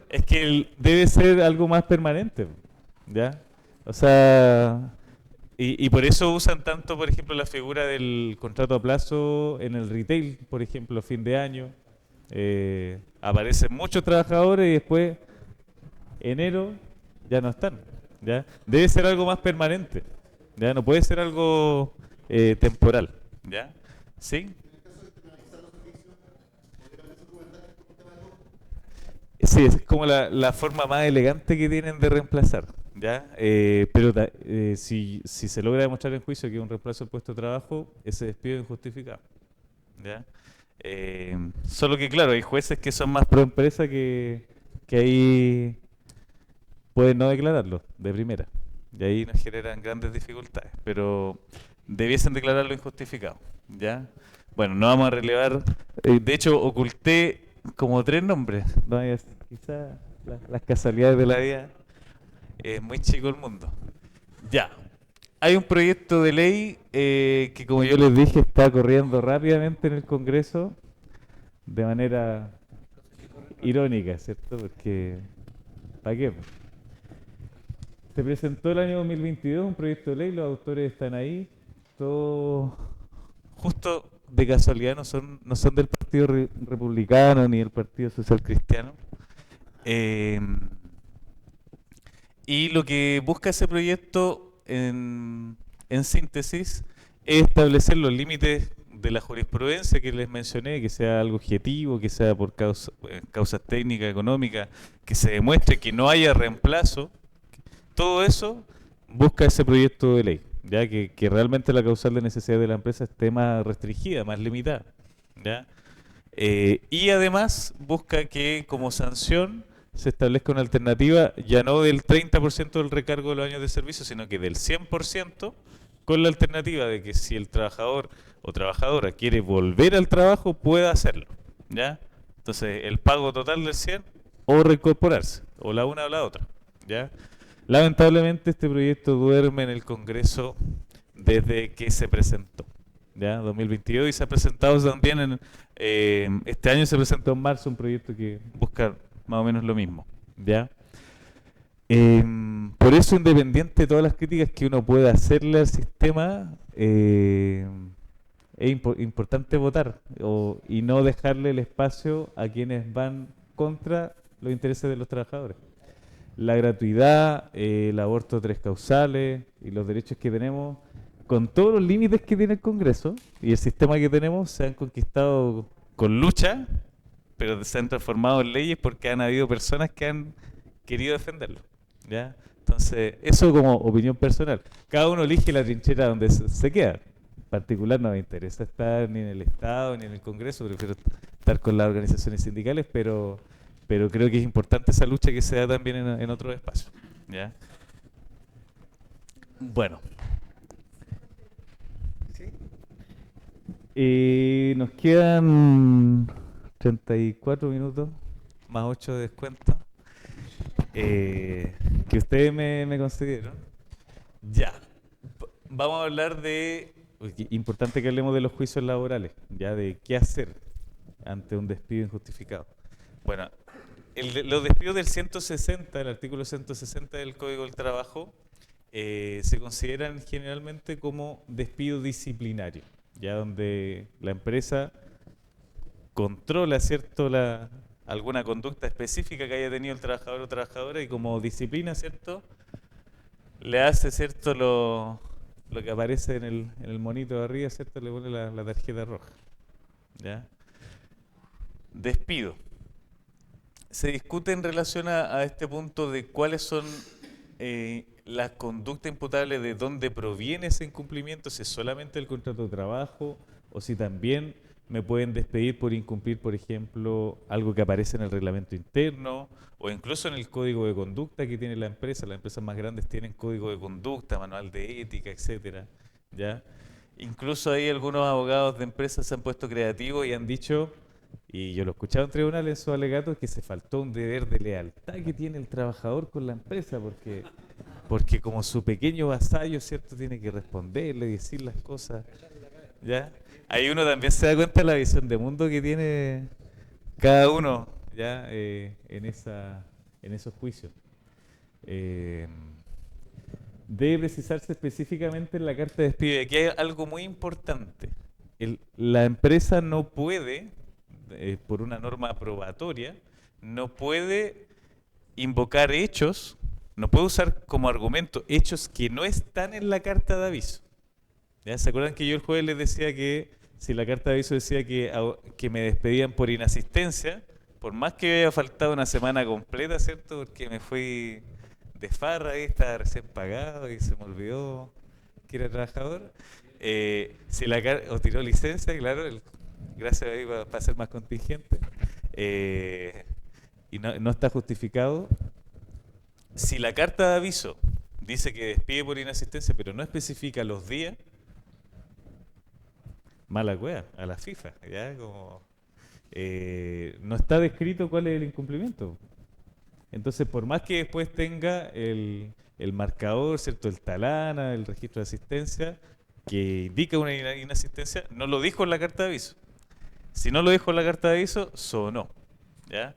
Es que debe ser algo más permanente, ¿ya? O sea, y por eso usan tanto, por ejemplo, la figura del contrato a plazo en el retail, por ejemplo, fin de año. Aparecen muchos trabajadores y después, enero, ya no están, ¿ya? Debe ser algo más permanente, ¿ya? No puede ser algo temporal, ¿ya? ¿Sí? Sí, es como la forma más elegante que tienen de reemplazar, ¿ya? Pero si se logra demostrar en juicio que es un reemplazo del puesto de trabajo, ese despido es injustificado, ¿ya? Solo que, claro, hay jueces que son más pro empresa que ahí pueden no declararlo de primera, y ahí nos generan grandes dificultades, pero debiesen declararlo injustificado, ¿ya? Bueno, no vamos a relevar, de hecho, oculté como 3 nombres. No, quizás las casualidades de la vida. Es muy chico el mundo. Ya. hay un proyecto de ley que, como yo les dije, está corriendo rápidamente en el Congreso de manera irónica, ¿cierto? Porque, ¿para qué? Se presentó el año 2022 un proyecto de ley, los autores están ahí, todos justo de casualidad no son del Partido Republicano ni del Partido Social Cristiano. Eh, y lo que busca ese proyecto en síntesis es establecer los límites de la jurisprudencia que les mencioné, que sea algo objetivo, que sea por causas técnicas, económicas, que se demuestre que no haya reemplazo. Todo eso busca ese proyecto de ley, ya que realmente la causal de necesidad de la empresa esté más restringida, más limitada, ¿ya? Y además busca que como sanción se establezca una alternativa ya no del 30% del recargo de los años de servicio, sino que del 100%, con la alternativa de que si el trabajador o trabajadora quiere volver al trabajo, pueda hacerlo, ¿ya? Entonces, el pago total del 100 o reincorporarse, o la una o la otra, ¿ya? Lamentablemente este proyecto duerme en el Congreso desde que se presentó, ¿ya? 2022, y se ha presentado también este año se presentó en marzo un proyecto que busca más o menos lo mismo, ¿ya? Por eso, independiente de todas las críticas que uno pueda hacerle al sistema, es importante votar y no dejarle el espacio a quienes van contra los intereses de los trabajadores. La gratuidad, el aborto de 3 causales y los derechos que tenemos, con todos los límites que tiene el Congreso y el sistema que tenemos, se han conquistado con lucha, pero se han transformado en leyes porque han habido personas que han querido defenderlo, ¿ya? Entonces, eso como opinión personal. Cada uno elige la trinchera donde se queda. En particular no me interesa estar ni en el Estado ni en el Congreso, prefiero estar con las organizaciones sindicales, pero creo que es importante esa lucha que se da también en otros espacios, ¿ya? Bueno. Nos quedan 34 minutos, más 8 de descuento, que ustedes me concedieron. Ya. Vamos a hablar de... Importante que hablemos de los juicios laborales, ya de qué hacer ante un despido injustificado. Bueno, los despidos del 160, el artículo 160 del Código del Trabajo, se consideran generalmente como despido disciplinario, ya donde la empresa controla, ¿cierto?, alguna conducta específica que haya tenido el trabajador o trabajadora, y como disciplina, ¿cierto?, le hace, ¿cierto?, lo que aparece en el monito de arriba, ¿cierto?, le pone la tarjeta roja, ¿ya? Despido. Se discute en relación a este punto de cuáles son las conductas imputables, de dónde proviene ese incumplimiento, si es solamente el contrato de trabajo o si también me pueden despedir por incumplir, por ejemplo, algo que aparece en el reglamento interno o incluso en el código de conducta que tiene la empresa. Las empresas más grandes tienen código de conducta, manual de ética, etcétera, ¿ya? Incluso ahí algunos abogados de empresas se han puesto creativos y han dicho, y yo lo he escuchado en tribunales en sus alegatos, que se faltó un deber de lealtad que tiene el trabajador con la empresa, porque como su pequeño vasallo, ¿cierto?, tiene que responderle y decir las cosas, ¿ya? Ahí uno también se da cuenta de la visión de mundo que tiene cada uno, ¿ya? En esos juicios. Debe precisarse específicamente en la carta de despido. Y aquí hay algo muy importante. La empresa no puede, por una norma probatoria, no puede invocar hechos, no puede usar como argumento hechos que no están en la carta de aviso. ¿Ya? ¿Se acuerdan que yo el jueves les decía que si la carta de aviso decía que me despedían por inasistencia, por más que haya faltado una semana completa, ¿cierto?, porque me fui de farra y estaba recién pagado y se me olvidó que era trabajador, si o tiró licencia, claro, gracias a Dios para ser más contingente, y no está justificado. Si la carta de aviso dice que despide por inasistencia, pero no especifica los días, mala cueva, a la FIFA, ¿ya? Como, no está descrito cuál es el incumplimiento. Entonces, por más que después tenga el marcador, ¿cierto? El talana, el registro de asistencia, que indica una inasistencia, no lo dijo en la carta de aviso. Si no lo dijo en la carta de aviso, sonó, ¿ya?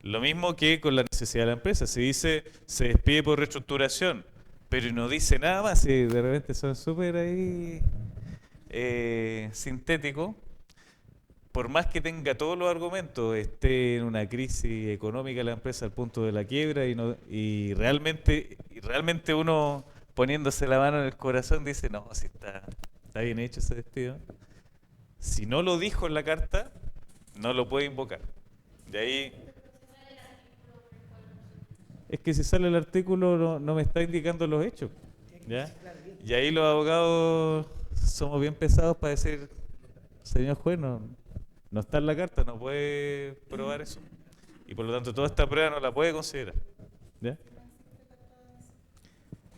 Lo mismo que con la necesidad de la empresa. Si dice se despide por reestructuración, pero no dice nada más, y de repente son súper ahí sintéticos, por más que tenga todos los argumentos, esté en una crisis económica la empresa al punto de la quiebra y realmente uno poniéndose la mano en el corazón dice, no, si está bien hecho ese despido. Si no lo dijo en la carta, no lo puede invocar. De ahí es que si sale el artículo no me está indicando los hechos, ¿ya? Y ahí los abogados somos bien pesados para decir, señor juez, no está en la carta, no puede probar eso. Y por lo tanto toda esta prueba no la puede considerar, ¿ya?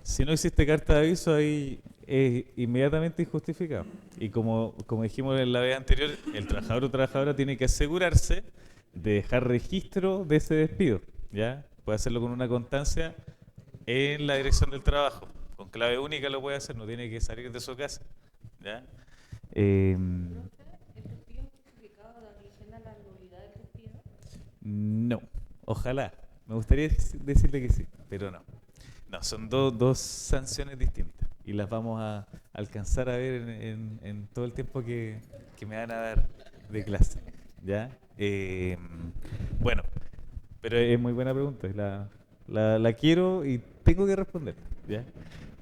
Si no existe carta de aviso, ahí es inmediatamente injustificado. Y como dijimos en la vez anterior, el trabajador o trabajadora tiene que asegurarse de dejar registro de ese despido, ¿ya? Puede hacerlo con una constancia en la dirección del trabajo. Con clave única lo puede hacer, no tiene que salir de su casa, ¿ya? No, ojalá. Me gustaría decirle que sí, pero no. No, son dos sanciones distintas y las vamos a alcanzar a ver en todo el tiempo que me van a dar de clase, ¿ya? Bueno, pero es muy buena pregunta, la quiero y tengo que responder, ¿ya?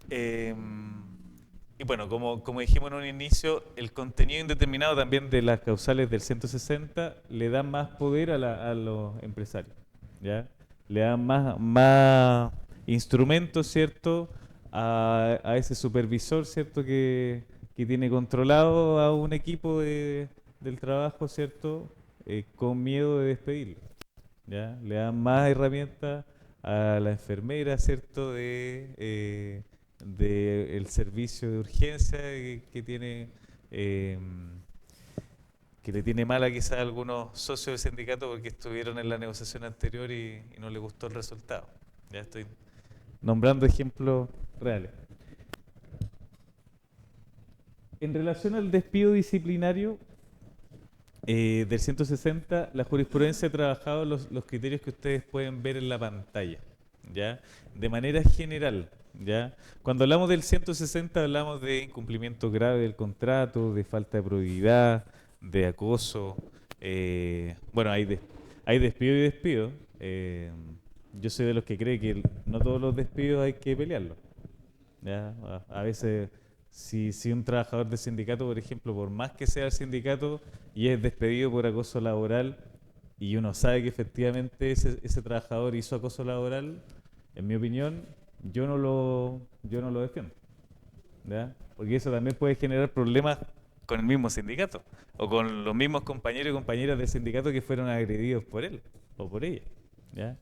Y bueno, como dijimos en un inicio, el contenido indeterminado también de las causales del 160 le da más poder a los empresarios, ¿ya? Le da más instrumentos, ¿cierto? A ese supervisor, ¿cierto? Que tiene controlado a un equipo del trabajo, ¿cierto? Con miedo de despedirlo, ¿ya? Le dan más herramientas a la enfermera, ¿cierto? De el servicio de urgencia que tiene eh, que le tiene mala quizás a algunos socios del sindicato porque estuvieron en la negociación anterior y no les gustó el resultado. Ya estoy nombrando ejemplos reales. En relación al despido disciplinario del 160, la jurisprudencia ha trabajado los criterios que ustedes pueden ver en la pantalla, ¿ya? De manera general, ¿ya? Cuando hablamos del 160 hablamos de incumplimiento grave del contrato, de falta de probidad, de acoso. Bueno, hay despido y despido. Yo soy de los que cree que no todos los despidos hay que pelearlos, ¿ya? A veces, si un trabajador de sindicato, por ejemplo, por más que sea el sindicato y es despedido por acoso laboral y uno sabe que efectivamente ese trabajador hizo acoso laboral, en mi opinión, yo no lo defiendo, ¿ya? Porque eso también puede generar problemas con el mismo sindicato o con los mismos compañeros y compañeras del sindicato que fueron agredidos por él o por ella, ¿ya?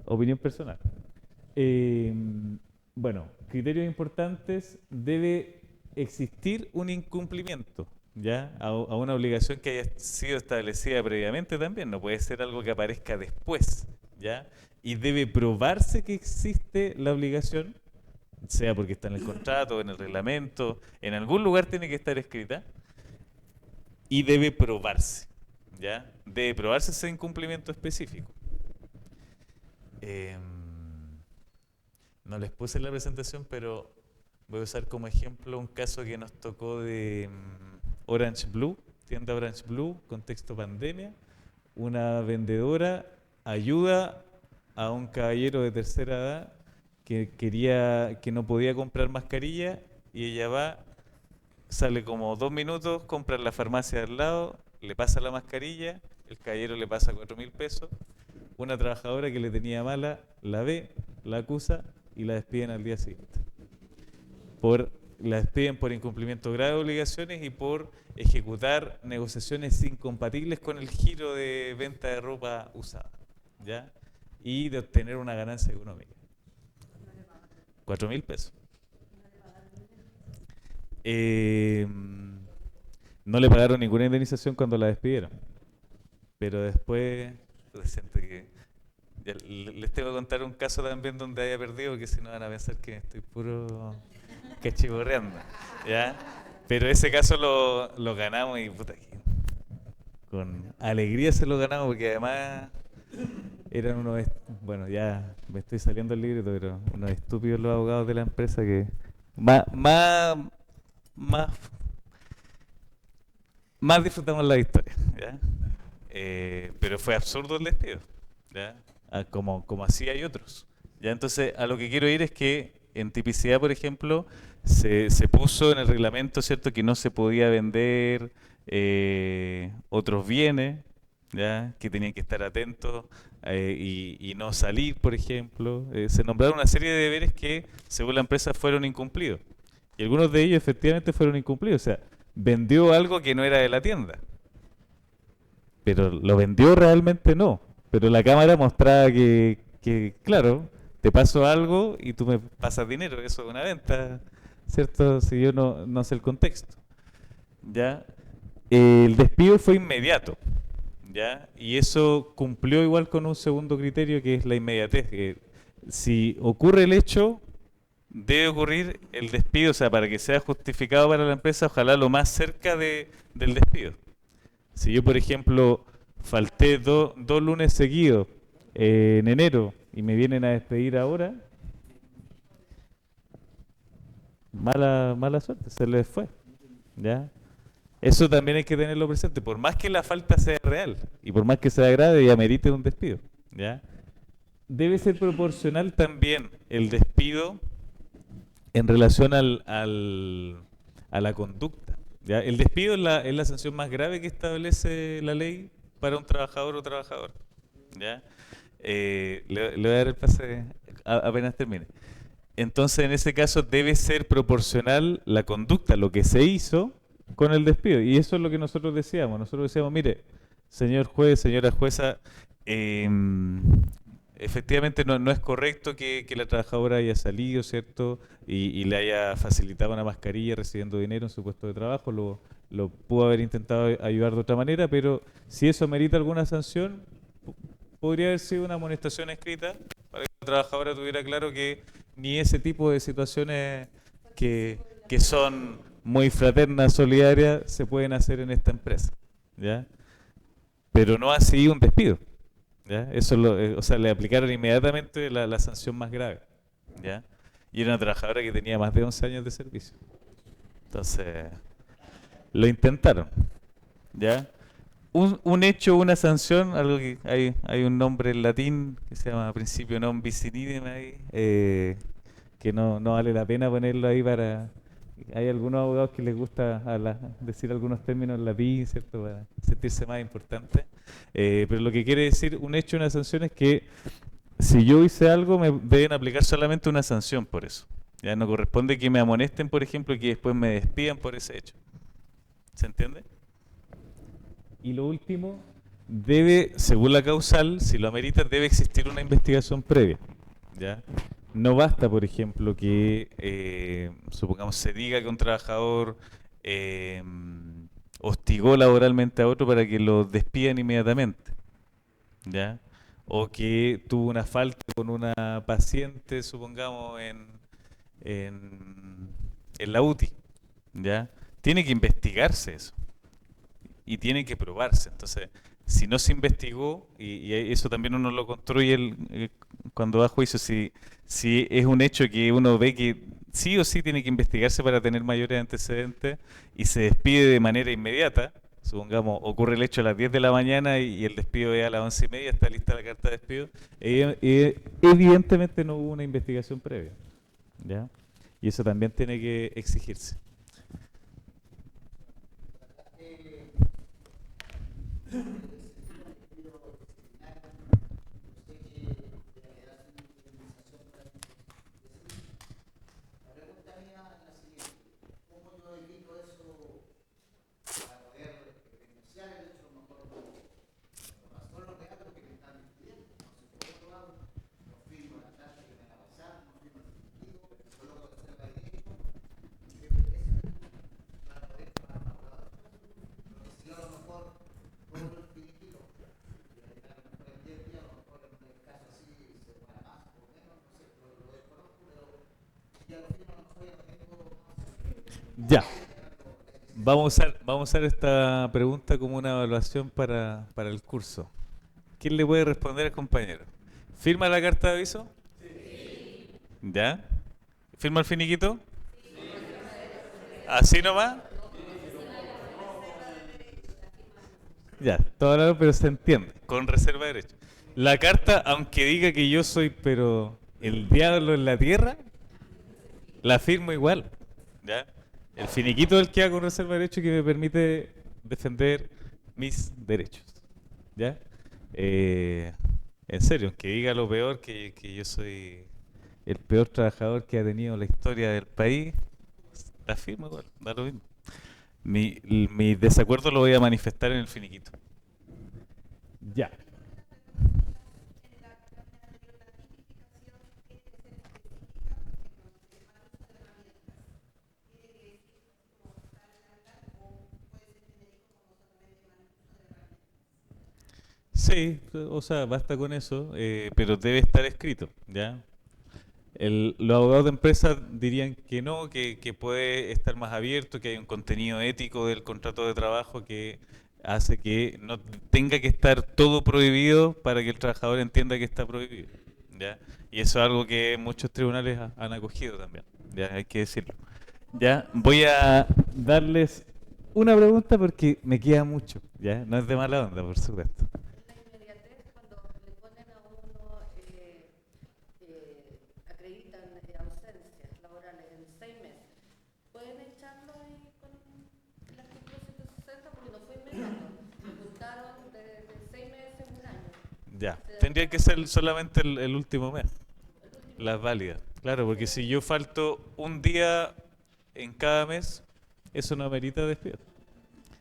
Opinión personal. Eh, bueno, criterios importantes, debe existir un incumplimiento, ¿ya? A una obligación que haya sido establecida previamente también, no puede ser algo que aparezca después, ¿ya? Y debe probarse que existe la obligación, sea porque está en el contrato, en el reglamento, en algún lugar tiene que estar escrita, y debe probarse, ¿ya? Debe probarse ese incumplimiento específico. Eh, no les puse en la presentación, pero voy a usar como ejemplo un caso que nos tocó de Orange Blue, tienda Orange Blue, contexto pandemia. Una vendedora ayuda a un caballero de tercera edad que no podía comprar mascarilla y ella va, sale como 2 minutos, compra en la farmacia de al lado, le pasa la mascarilla, el caballero le pasa 4.000 pesos. Una trabajadora que le tenía mala la ve, la acusa y la despiden al día siguiente. La despiden por incumplimiento grave de obligaciones y por ejecutar negociaciones incompatibles con el giro de venta de ropa usada, ¿ya? Y de obtener una ganancia económica. 4.000 pesos. No le pagaron ninguna indemnización cuando la despidieron, pero después siento que Ya, les tengo que contar un caso también donde haya perdido, que si no van a pensar que estoy puro cachiborreando, ¿ya? Pero ese caso lo ganamos y puta, con alegría se lo ganamos porque además eran bueno, ya me estoy saliendo el libreto, pero unos estúpidos los abogados de la empresa que más, más, más, más disfrutamos la victoria, ¿ya? Pero fue absurdo el despido, ¿ya? Como así hay otros. ¿Ya? Entonces, a lo que quiero ir es que en tipicidad, por ejemplo, se puso en el reglamento, ¿cierto?, que no se podía vender otros bienes, ¿ya?, que tenían que estar atentos y no salir, por ejemplo. Se nombraron una serie de deberes que, según la empresa, fueron incumplidos. Y algunos de ellos efectivamente fueron incumplidos. O sea, vendió algo que no era de la tienda. Pero lo vendió realmente no. Pero la cámara mostraba que, claro, te paso algo y tú me pasas dinero. Eso es una venta, ¿cierto? Si yo no sé el contexto. ¿Ya? El despido fue inmediato. ¿Ya? Y eso cumplió igual con un segundo criterio que es la inmediatez. Que si ocurre el hecho, debe ocurrir el despido, o sea, para que sea justificado para la empresa, ojalá lo más cerca del despido. Si yo, por ejemplo, falté dos lunes seguidos en enero y me vienen a despedir ahora, mala suerte, se les fue. ¿Ya? Eso también hay que tenerlo presente, por más que la falta sea real y por más que sea grave y amerite un despido. ¿Ya? Debe ser proporcional también el despido en relación a la conducta. ¿Ya? El despido es la sanción más grave que establece la ley para un trabajador o trabajadora. ¿Ya? Le voy a dar el pase apenas termine. Entonces, en ese caso, debe ser proporcional la conducta, lo que se hizo con el despido. Y eso es lo que nosotros decíamos. Nosotros decíamos, mire, señor juez, señora jueza, eh, efectivamente no es correcto que la trabajadora haya salido, ¿cierto? Y le haya facilitado una mascarilla recibiendo dinero en su puesto de trabajo. Lo pudo haber intentado ayudar de otra manera, pero si eso merita alguna sanción, podría haber sido una amonestación escrita para que la trabajadora tuviera claro que ni ese tipo de situaciones que son muy fraternas, solidarias, se pueden hacer en esta empresa. ¿Ya? Pero no así un despido. ¿Ya? O sea, le aplicaron inmediatamente la sanción más grave. ¿Ya? Y era una trabajadora que tenía más de 11 años de servicio. Entonces, lo intentaron. ¿Ya? Un hecho, una sanción, algo que hay un nombre en latín que se llama principio non bis in idem ahí, que no vale la pena ponerlo ahí para... Hay algunos abogados que les gusta decir algunos términos en latín, ¿cierto? Para sentirse más importante. Pero lo que quiere decir un hecho, una sanción es que si yo hice algo me deben aplicar solamente una sanción por eso. Ya no corresponde que me amonesten, por ejemplo, y que después me despidan por ese hecho. ¿Se entiende? Y lo último, según la causal, si lo amerita, debe existir una investigación previa. ¿Ya? No basta, por ejemplo, que supongamos se diga que un trabajador eh, hostigó laboralmente a otro para que lo despidan inmediatamente. ¿Ya? O que tuvo una falta con una paciente, supongamos, en, en la UTI. ¿Ya? Tiene que investigarse eso y tiene que probarse. Entonces, si no se investigó, y eso también uno lo construye cuando va a juicio, si es un hecho que uno ve que sí o sí tiene que investigarse para tener mayores antecedentes y se despide de manera inmediata, supongamos, ocurre el hecho a las 10 de la mañana y el despido es a las 11:30, está lista la carta de despido, evidentemente no hubo una investigación previa. ¿Ya? Y eso también tiene que exigirse. Ya. Vamos a usar esta pregunta como una evaluación para el curso. ¿Quién le puede responder al compañero? ¿Firma la carta de aviso? ¿Ya? ¿Firma el finiquito? ¿Así nomás? Ya, todo claro, pero se entiende, con reserva de derecho. La carta, aunque diga que yo soy, pero el diablo en la tierra, la firmo igual. ¿Ya? El finiquito es el que hago con reserva de derecho que me permite defender mis derechos. ¿Ya? Eh, en serio, aunque diga lo peor, que yo soy el peor trabajador que ha tenido la historia del país, la firmo igual, da lo mismo. Mi desacuerdo lo voy a manifestar en el finiquito. Ya. Sí, o sea, basta con eso, pero debe estar escrito, ¿ya? Los abogados de empresa dirían que no, que puede estar más abierto, que hay un contenido ético del contrato de trabajo que hace que no tenga que estar todo prohibido para que el trabajador entienda que está prohibido, ¿ya? Y eso es algo que muchos tribunales han acogido también, ya hay que decirlo. Ya, voy a darles una pregunta porque me queda mucho, ¿ya? No es de mala onda, por supuesto. La inmediatez, cuando le ponen a uno, acreditan ausencias laborales en 6 meses, ¿pueden echarlo ahí con el artículo 160? Porque no fue inmediato, me juntaron de 6 meses, un año. Ya, tendría que ser solamente el último mes, las válidas. Claro, porque si yo falto un día en cada mes, eso no amerita despido.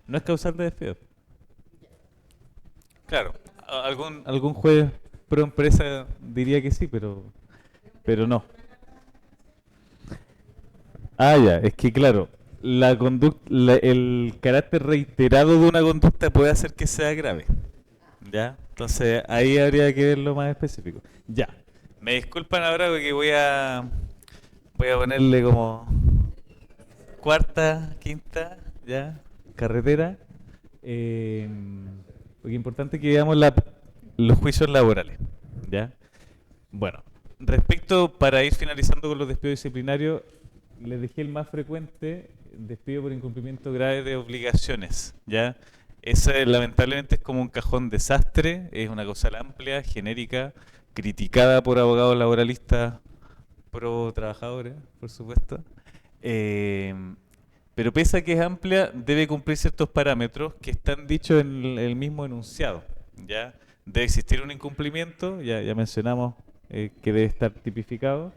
No es causal de despido. Claro, algún juez pro empresa diría que sí, pero no. Ah, ya, es que claro, el carácter reiterado de una conducta puede hacer que sea grave. ¿Ya? Entonces ahí habría que verlo más específico. Ya. Me disculpan ahora porque voy a ponerle como cuarta, quinta, ya, carretera. Eh, Porque es importante que veamos los juicios laborales. ¿Ya? Bueno, respecto, para ir finalizando con los despidos disciplinarios, les dejé el más frecuente, despido por incumplimiento grave de obligaciones. ¿Ya? Ese lamentablemente es como un cajón desastre, es una causal amplia, genérica, criticada por abogados laboralistas pro trabajadores, por supuesto. Eh, pero pese a que es amplia, debe cumplir ciertos parámetros que están dichos en el mismo enunciado. ¿Ya? Debe existir un incumplimiento, ya mencionamos que debe estar tipificado.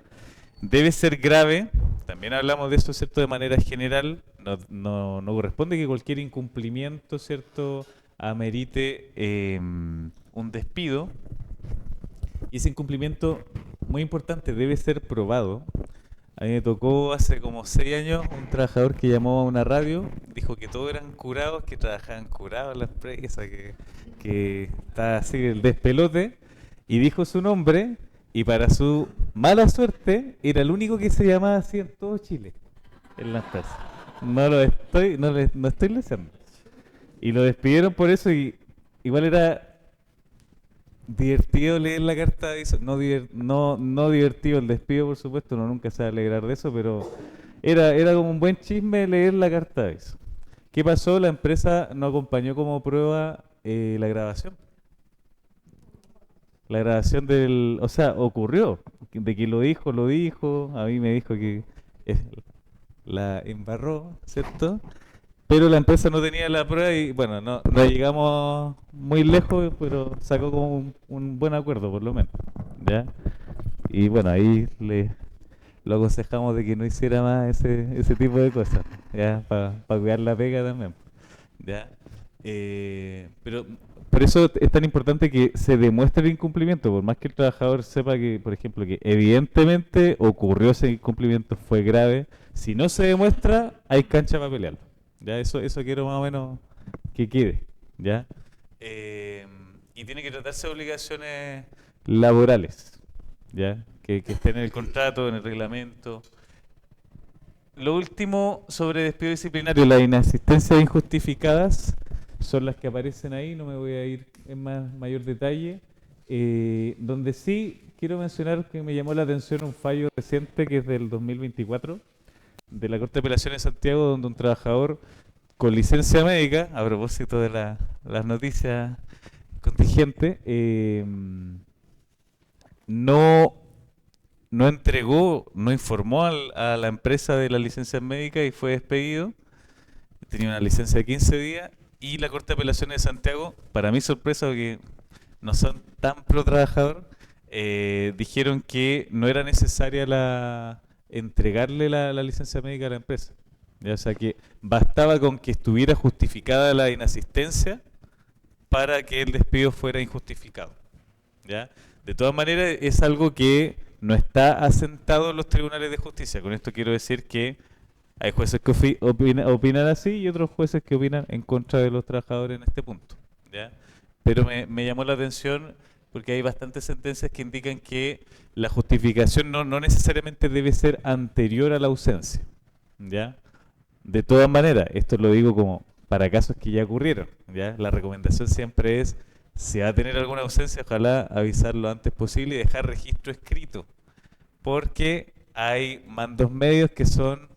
Debe ser grave, también hablamos de eso, ¿cierto? De manera general, no corresponde que cualquier incumplimiento, ¿cierto?, amerite un despido. Y ese incumplimiento, muy importante, debe ser probado. A mí me tocó hace como 6 años un trabajador que llamó a una radio, dijo que todos eran curados, que trabajaban curados en la empresa, que estaba así el despelote, y dijo su nombre, y para su mala suerte, era el único que se llamaba así en todo Chile, en la empresa. No estoy leseando. Y lo despidieron por eso, y igual era divertido leer la carta de aviso. No divertido el despido, por supuesto, uno nunca se va a alegrar de eso, pero era como un buen chisme leer la carta de aviso. ¿Qué pasó? La empresa no acompañó como prueba la grabación. La grabación o sea, ocurrió. De que lo dijo, a mí me dijo que eh, la embarró, ¿cierto? Pero la empresa no tenía la prueba y bueno, no llegamos muy lejos, pero sacó como un buen acuerdo por lo menos, ¿ya? Y bueno, ahí lo aconsejamos de que no hiciera más ese tipo de cosas, ¿ya? Para cuidar la pega también, ¿ya? Pero por eso es tan importante que se demuestre el incumplimiento, por más que el trabajador sepa que, por ejemplo, que evidentemente ocurrió ese incumplimiento, fue grave. Si no se demuestra, hay cancha para pelearlo. Ya, eso quiero más o menos que quede, ¿ya? Y tiene que tratarse de obligaciones laborales, ¿ya? Que estén en el contrato, en el reglamento. Lo último sobre despido disciplinario, las inasistencias injustificadas son las que aparecen ahí, no me voy a ir en mayor detalle. Donde sí quiero mencionar que me llamó la atención un fallo reciente que es del 2024 de la Corte de Apelaciones de Santiago, donde un trabajador con licencia médica, a propósito de las noticias contingentes, no entregó, no informó a la empresa de la licencia médica y fue despedido. Tenía una licencia de 15 días y la Corte de Apelaciones de Santiago, para mi sorpresa, porque no son tan pro trabajador, dijeron que no era necesaria entregarle la licencia médica a la empresa. ¿Ya? O sea que bastaba con que estuviera justificada la inasistencia para que el despido fuera injustificado. ¿Ya? De todas maneras, es algo que no está asentado en los tribunales de justicia. Con esto quiero decir que hay jueces que opinan así y otros jueces que opinan en contra de los trabajadores en este punto. ¿Ya? Pero me llamó la atención porque hay bastantes sentencias que indican que la justificación no necesariamente debe ser anterior a la ausencia. ¿Ya? De todas maneras, esto lo digo como para casos que ya ocurrieron. ¿Ya? La recomendación siempre es, si va a tener alguna ausencia, ojalá avisarlo lo antes posible y dejar registro escrito. Porque hay mandos medios que son,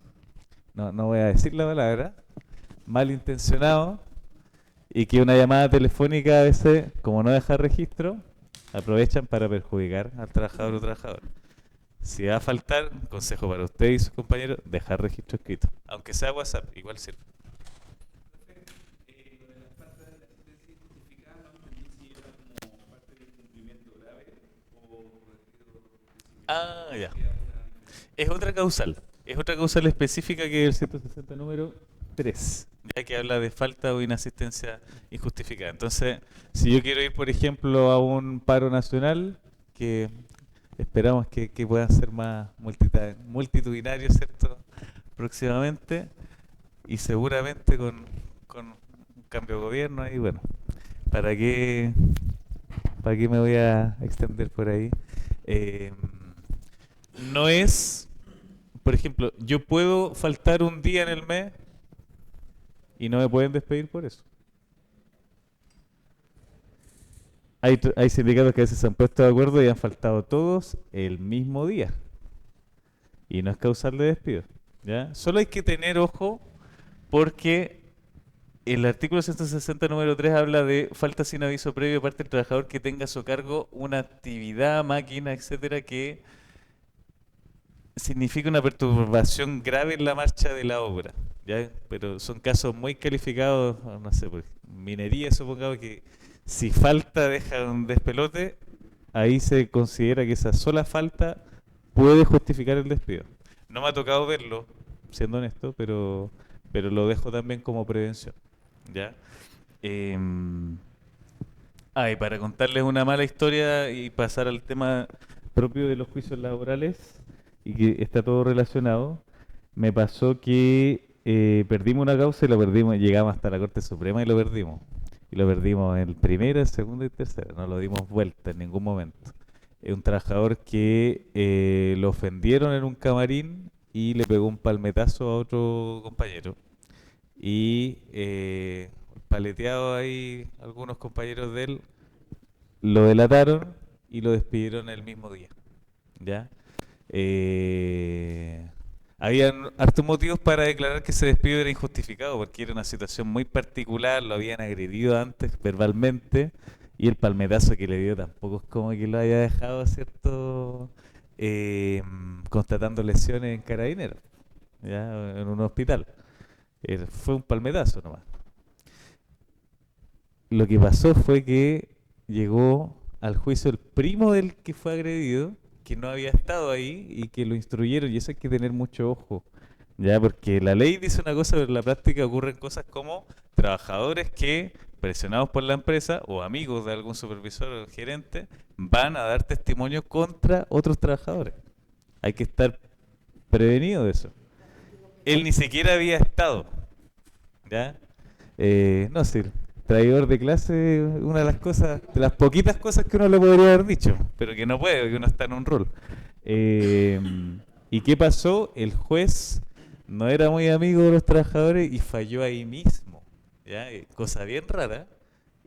no voy a decir la palabra, malintencionados, y que una llamada telefónica a veces, como no deja registro, aprovechan para perjudicar al trabajador o trabajadora. Si va a faltar, consejo para usted y sus compañeros, dejar registro escrito. Aunque sea WhatsApp, igual sirve. Lo de las faltas de la asistencia injustificada no entendí si era como parte del incumplimiento grave o despido disciplinario. Ya. Había una Es otra causal. Es otra causal específica que el 160 número 3, ya que habla de falta o inasistencia injustificada. Entonces, si yo quiero ir, por ejemplo, a un paro nacional, que esperamos que pueda ser más multitudinario, ¿cierto? Próximamente, y seguramente con un cambio de gobierno ahí, bueno, ¿para qué me voy a extender por ahí? No es, por ejemplo, yo puedo faltar un día en el mes y no me pueden despedir por eso. Hay sindicatos que a veces se han puesto de acuerdo y han faltado todos el mismo día. Y no es causal de despido. ¿Ya? Solo hay que tener ojo porque el artículo 160 número 3 habla de falta sin aviso previo de parte del trabajador que tenga a su cargo una actividad, máquina, etcétera, que significa una perturbación grave en la marcha de la obra. ¿Ya? Pero son casos muy calificados, no sé, pues, minería, supongamos que si falta deja un despelote, ahí se considera que esa sola falta puede justificar el despido. No me ha tocado verlo, siendo honesto, pero lo dejo también como prevención. ¿Ya? Y para contarles una mala historia y pasar al tema propio de los juicios laborales, y que está todo relacionado, me pasó que perdimos una causa y lo perdimos, llegamos hasta la Corte Suprema y lo perdimos. Y lo perdimos en primera, segunda y tercera, no lo dimos vuelta en ningún momento. Es un trabajador que lo ofendieron en un camarín y le pegó un palmetazo a otro compañero. Y paleteado ahí, algunos compañeros de él lo delataron y lo despidieron el mismo día. ¿Ya? Habían hartos motivos para declarar que ese despido era injustificado porque era una situación muy particular, lo habían agredido antes verbalmente y el palmetazo que le dio tampoco es como que lo haya dejado, ¿cierto? Constatando lesiones en Carabineros, ¿ya? En un hospital. Fue un palmetazo nomás. Lo que pasó fue que llegó al juicio el primo del que fue agredido, que no había estado ahí y que lo instruyeron, y eso hay que tener mucho ojo, ya, porque la ley dice una cosa, pero en la práctica ocurren cosas como trabajadores que, presionados por la empresa o amigos de algún supervisor o gerente, van a dar testimonio contra otros trabajadores. Hay que estar prevenido de eso. Él ni siquiera había estado, ¿ya? No sé, traidor de clase, una de las cosas, de las poquitas cosas que uno le podría haber dicho, pero que no puede, que uno está en un rol. ¿Y qué pasó? El juez no era muy amigo de los trabajadores y falló ahí mismo, ¿ya? Cosa bien rara.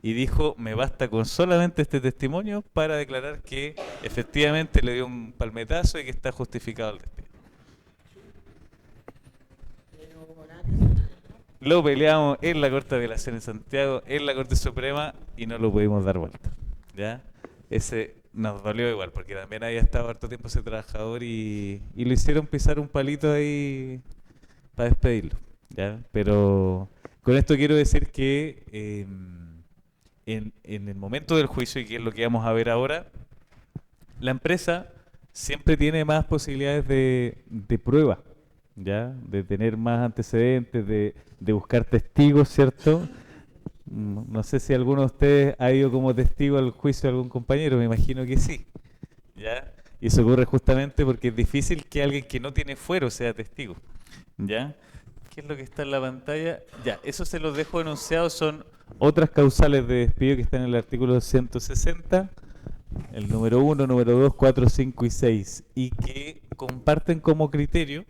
Y dijo, me basta con solamente este testimonio para declarar que efectivamente le dio un palmetazo y que está justificado el despido. Lo peleamos en la Corte de Apelación en Santiago, en la Corte Suprema, y no lo pudimos dar vuelta, ¿ya? Ese nos dolió igual, porque también había estado harto tiempo ese trabajador y lo hicieron pisar un palito ahí para despedirlo, ¿ya? Pero con esto quiero decir que en el momento del juicio, y que es lo que vamos a ver ahora, la empresa siempre tiene más posibilidades de prueba, ¿ya? De tener más antecedentes, de buscar testigos, ¿cierto? No sé si alguno de ustedes ha ido como testigo al juicio de algún compañero, me imagino que sí, ¿ya? Y eso ocurre justamente porque es difícil que alguien que no tiene fuero sea testigo, ¿ya? ¿Qué es lo que está en la pantalla? Ya, eso se los dejo enunciados, son otras causales de despido que están en el artículo 160, el número 1, número 2, 4, 5 y 6, y que comparten como criterio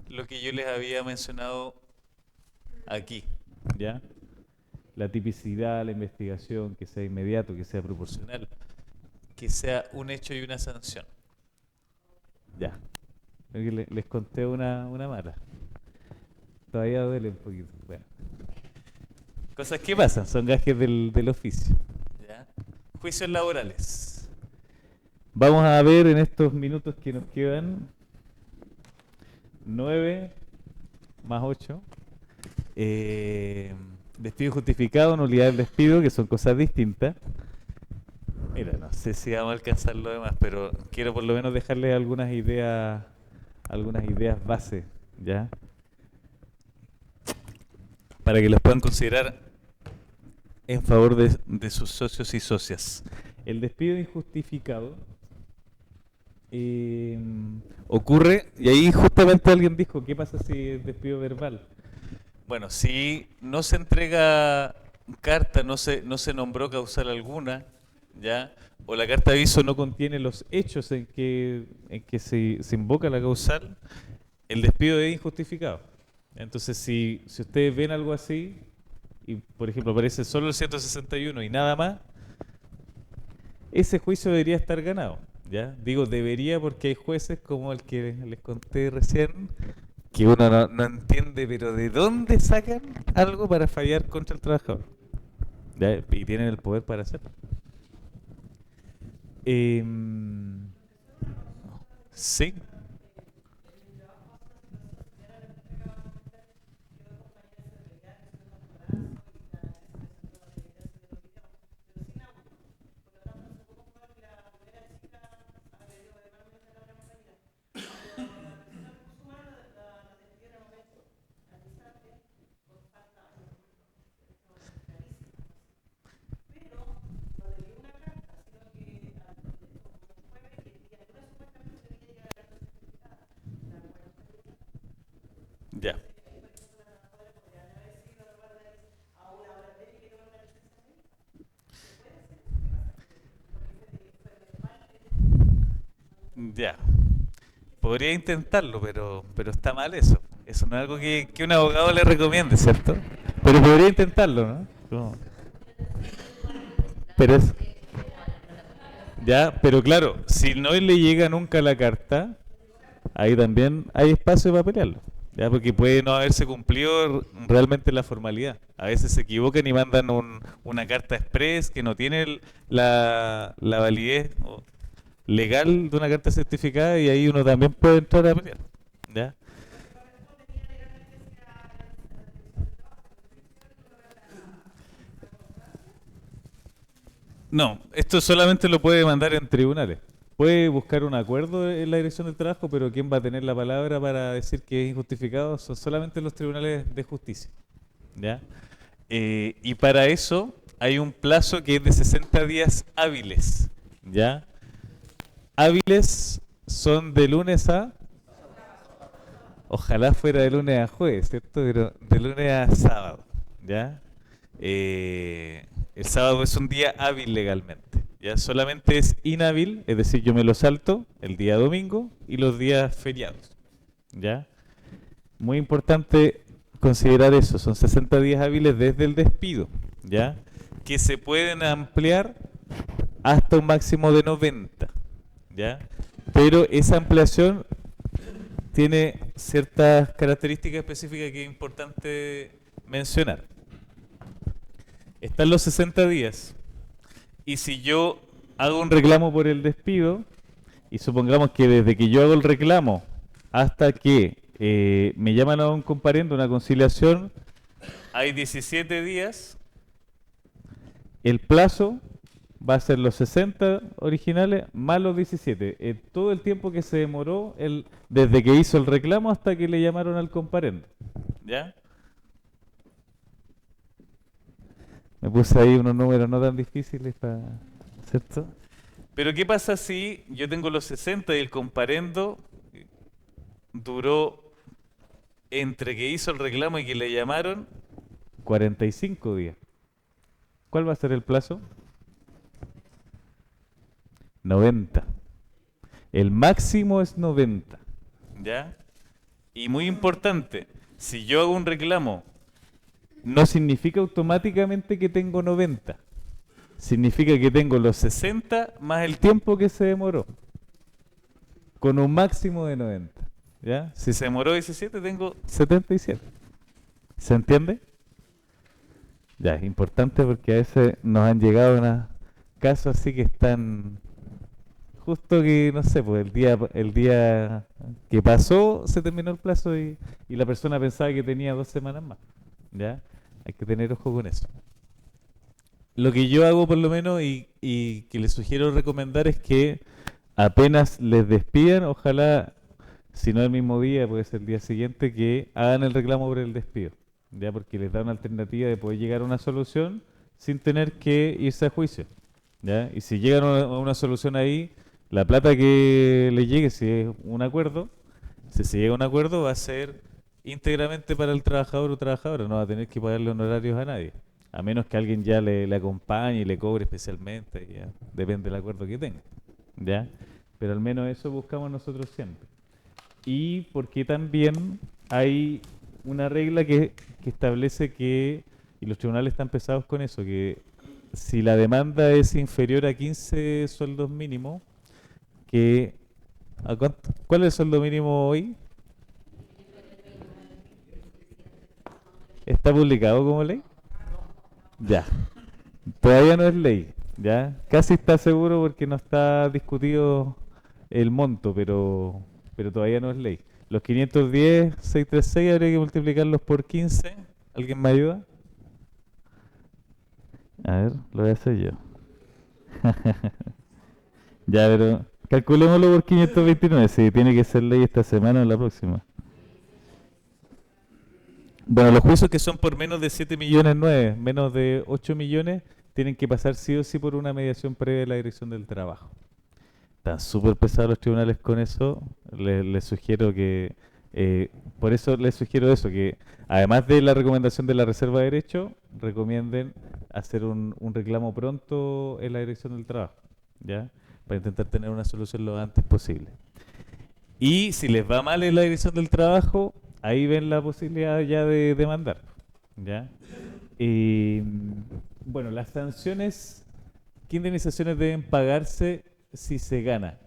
lo que yo les había mencionado aquí, ¿ya? La tipicidad, la investigación, que sea inmediato, que sea proporcional, que sea un hecho y una sanción. Ya. Les conté una mala. Todavía duele un poquito. Bueno. Cosas que pasan, son gajes del oficio. ¿Ya? Juicios laborales. Vamos a ver en estos minutos que nos quedan 9 más 8. Despido justificado, nulidad del despido, que son cosas distintas. Mira, no sé si vamos a alcanzar lo demás, pero quiero por lo menos dejarles algunas ideas base, ¿ya? Para que los puedan considerar en favor de sus socios y socias. El despido injustificado ocurre, y ahí justamente alguien dijo, ¿qué pasa si es despido verbal? Bueno, si no se entrega carta, no se nombró causal alguna, ¿ya? O la carta de aviso no contiene los hechos en que se invoca la causal, el despido es injustificado. Entonces, si ustedes ven algo así, y por ejemplo aparece solo el 161 y nada más, ese juicio debería estar ganado, ¿ya? Digo debería porque hay jueces como el que les conté recién, que uno no entiende, pero ¿de dónde sacan algo para fallar contra el trabajador? ¿Ya? Y tienen el poder para hacerlo. Sí. Ya. Ya. Podría intentarlo, pero está mal eso. Eso no es algo que un abogado le recomiende, ¿cierto? Pero podría intentarlo, ¿no? Pero es... Ya, pero claro, si no le llega nunca la carta, ahí también hay espacio para pelearlo. Ya, porque puede no haberse cumplido realmente la formalidad. A veces se equivocan y mandan una carta express que no tiene la validez legal de una carta certificada y ahí uno también puede entrar a pelear. ¿Ya? No, esto solamente lo puede mandar en tribunales. Puede buscar un acuerdo en la dirección del trabajo, pero quien va a tener la palabra para decir que es injustificado son solamente los tribunales de justicia. ¿Ya? Y para eso hay un plazo que es de 60 días hábiles. ¿Ya? Hábiles son de lunes a... Ojalá fuera de lunes a jueves, ¿cierto? Pero de lunes a sábado. ¿Ya? El sábado es un día hábil legalmente. Ya solamente es inhábil, es decir, yo me lo salto el día domingo y los días feriados. ¿Ya? muy importante considerar eso, son 60 días hábiles desde el despido, ¿ya? Que se pueden ampliar hasta un máximo de 90, ¿ya? Pero esa ampliación tiene ciertas características específicas que es importante mencionar. Están los 60 días, y si yo hago un reclamo por el despido, y supongamos que desde que yo hago el reclamo hasta que me llaman a un comparendo, una conciliación, hay 17 días, el plazo va a ser los 60 originales más los 17. Todo el tiempo que se demoró desde que hizo el reclamo hasta que le llamaron al comparendo. ¿Ya? Me puse ahí unos números no tan difíciles para... ¿Cierto? Pero ¿qué pasa si yo tengo los 60 y el comparendo duró entre que hizo el reclamo y que le llamaron 45 días? ¿Cuál va a ser el plazo? 90. El máximo es 90. ¿Ya? Y muy importante, si yo hago un reclamo, no significa automáticamente que tengo 90. Significa que tengo los 60 más el tiempo que se demoró. Con un máximo de 90. ¿Ya? Si se demoró 17, tengo 77. ¿Se entiende? Ya, es importante porque a veces nos han llegado unos casos así que están justo que, no sé, pues el día que pasó se terminó el plazo y la persona pensaba que tenía 2 semanas más. ¿Ya? Hay que tener ojo con eso. Lo que yo hago por lo menos y que les sugiero recomendar es que apenas les despidan, ojalá, si no el mismo día, puede ser el día siguiente, que hagan el reclamo por el despido. ¿Ya? Porque les da una alternativa de poder llegar a una solución sin tener que irse a juicio. ¿Ya? Y si llegan a una solución ahí, la plata que les llegue, si es un acuerdo, si se llega a un acuerdo, va a ser íntegramente para el trabajador o trabajadora, no va a tener que pagarle honorarios a nadie, a menos que alguien ya le acompañe y le cobre especialmente, ya depende del acuerdo que tenga, ¿ya? Pero al menos eso buscamos nosotros siempre. Y porque también hay una regla que establece que, y los tribunales están pesados con eso, que si la demanda es inferior a 15 sueldos mínimos, ¿cuál es el sueldo mínimo hoy? ¿Está publicado como ley? Ya. Todavía no es ley, ¿ya? Casi está seguro porque no está discutido el monto, pero todavía no es ley. Los 510.636 habría que multiplicarlos por 15. ¿Alguien me ayuda? A ver, lo voy a hacer yo. Ya, pero calculémoslo por 529, si tiene que ser ley esta semana o la próxima. Bueno, los juicios que son por menos de 7 millones 9, menos de 8 millones, tienen que pasar sí o sí por una mediación previa de la Dirección del Trabajo. Están súper pesados los tribunales con eso. Les sugiero que, por eso les sugiero eso, que además de la recomendación de la Reserva de Derecho, recomienden hacer un reclamo pronto en la Dirección del Trabajo, ¿ya? Para intentar tener una solución lo antes posible. Y si les va mal en la Dirección del Trabajo, ahí ven la posibilidad ya de demandar, ¿ya? Y bueno, las sanciones, ¿qué indemnizaciones deben pagarse si se gana?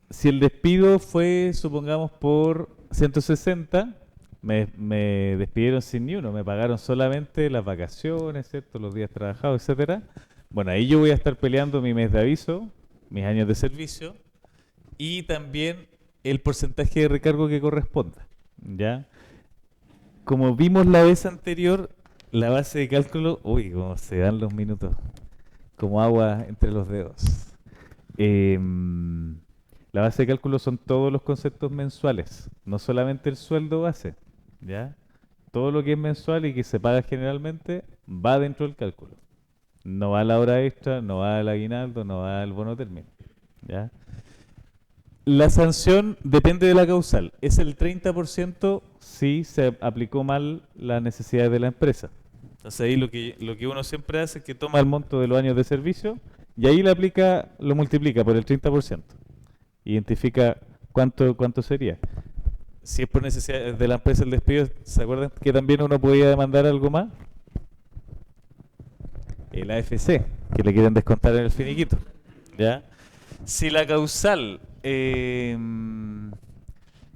Si el despido fue, supongamos, por 160, me despidieron sin ni uno, me pagaron solamente las vacaciones, ¿cierto? Los días trabajados, etcétera. Bueno, ahí yo voy a estar peleando mi mes de aviso, mis años de servicio y también el porcentaje de recargo que corresponda, ¿ya? Como vimos la vez anterior, la base de cálculo, uy, cómo se dan los minutos, como agua entre los dedos. La base de cálculo son todos los conceptos mensuales, no solamente el sueldo base, ¿ya? Todo lo que es mensual y que se paga generalmente va dentro del cálculo. No va a la hora extra, no va al aguinaldo, no va al bono término, ¿ya? La sanción depende de la causal. Es el 30% si se aplicó mal las necesidades de la empresa. Entonces ahí lo que uno siempre hace es que toma el monto de los años de servicio y ahí lo multiplica por el 30%. Identifica cuánto sería. si es por necesidad de la empresa el despido, ¿se acuerdan que también uno podía demandar algo más? El AFC, que le quieren descontar en el finiquito. ¿Ya? Si la causal,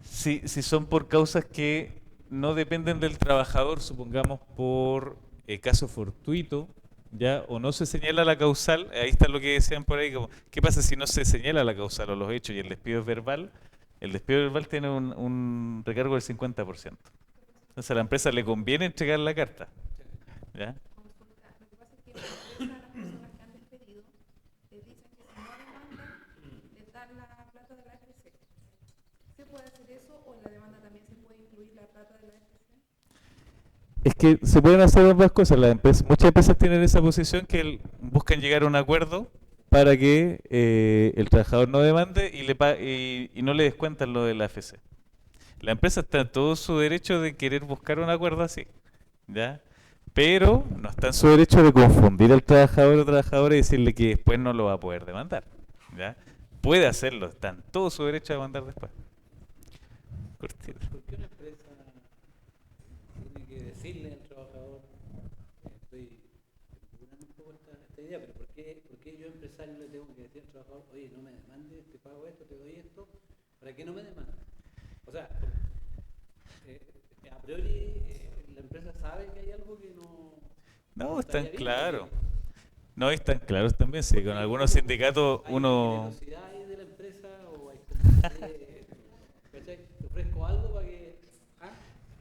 si son por causas que no dependen del trabajador, supongamos por caso fortuito, ¿ya? O no se señala la causal, ahí está lo que decían por ahí, como, ¿qué pasa si no se señala la causal o los hechos y el despido es verbal? El despido verbal tiene un recargo del 50%. Entonces a la empresa le conviene entregar la carta. ¿Ya? Consulta. Lo que pasa es que la empresa, las personas que han despedido, les dicen que si no demandan, les dan la plata de la AFC. ¿Se puede hacer eso o en la demanda también se puede incluir la plata de la AFC? Es que se pueden hacer ambas cosas. Muchas empresas tienen esa posición que buscan llegar a un acuerdo para que el trabajador no demande y no le descuentan lo de la AFC. La empresa está en todo su derecho de querer buscar un acuerdo así, ¿ya? Pero no está en su derecho de confundir al trabajador o trabajadora y decirle que después no lo va a poder demandar, ¿ya? Puede hacerlo, está en todo su derecho a demandar después. Cortito. ¿Por qué una empresa tiene que decirle al trabajador, estoy figurando un poco esta idea, pero ¿por qué yo empresario le tengo que decir al trabajador, oye, no me demandes, te pago esto, te doy esto, para que no me demandes? O sea, a priori la empresa sabe que hay algo que No, es estaría tan bien, claro. porque- No, es tan claro también, sí, con porque algunos sindicatos ¿hay uno... generosidad ahí de la empresa o hay como, ¿cachai? Te ofrezco algo para que... ¿ah?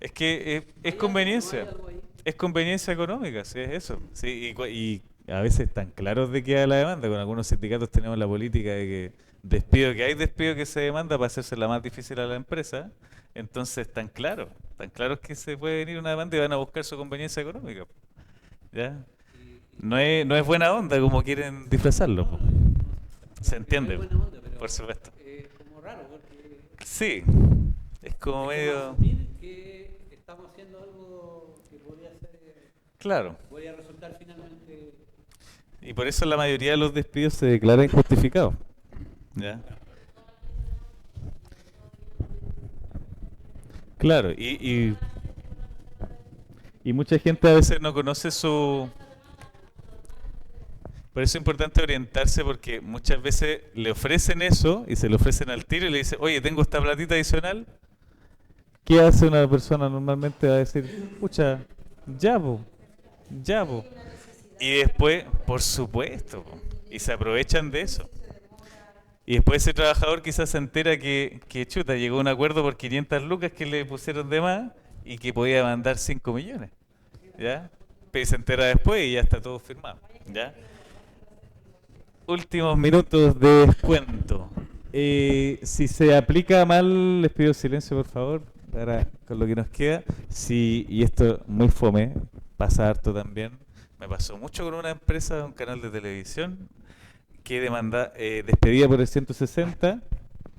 Es que ¿Hay es algo? ¿No hay conveniencia. algo ahí? Es conveniencia económica, sí, es eso. Sí, y a veces están claros de que hay la demanda. Con algunos sindicatos tenemos la política de que hay despido que se demanda para hacerse la más difícil a la empresa. Entonces están claros que se puede venir una demanda y van a buscar su conveniencia económica. ¿Ya? No es buena onda como quieren disfrazarlo. No, Po. no, yo Se no es entiende, buena onda, pero por supuesto. es como raro porque Sí, es como es medio... asumir que estamos haciendo algo que podría ser, Claro. podría resultar finalmente. Y por eso la mayoría de los despidos se declaran injustificados. ¿Ya? Claro, y mucha gente a veces no conoce su... Por eso es importante orientarse porque muchas veces le ofrecen eso y se lo ofrecen al tiro y le dicen, oye, tengo esta platita adicional. ¿Qué hace una persona normalmente? Va a decir, pucha, ya, po, ya, po. Y después, por supuesto, po, y se aprovechan de eso. Y después ese trabajador quizás se entera que chuta, llegó a un acuerdo por 500 lucas que le pusieron de más y que podía mandar 5 millones. ¿Ya? Pero se entera después y ya está todo firmado. ¿Ya? Últimos minutos de descuento. Si se aplica mal, les pido silencio, por favor, con lo que nos queda. Y esto muy fome, pasa harto también. Me pasó mucho con una empresa de un canal de televisión que despedía por el 160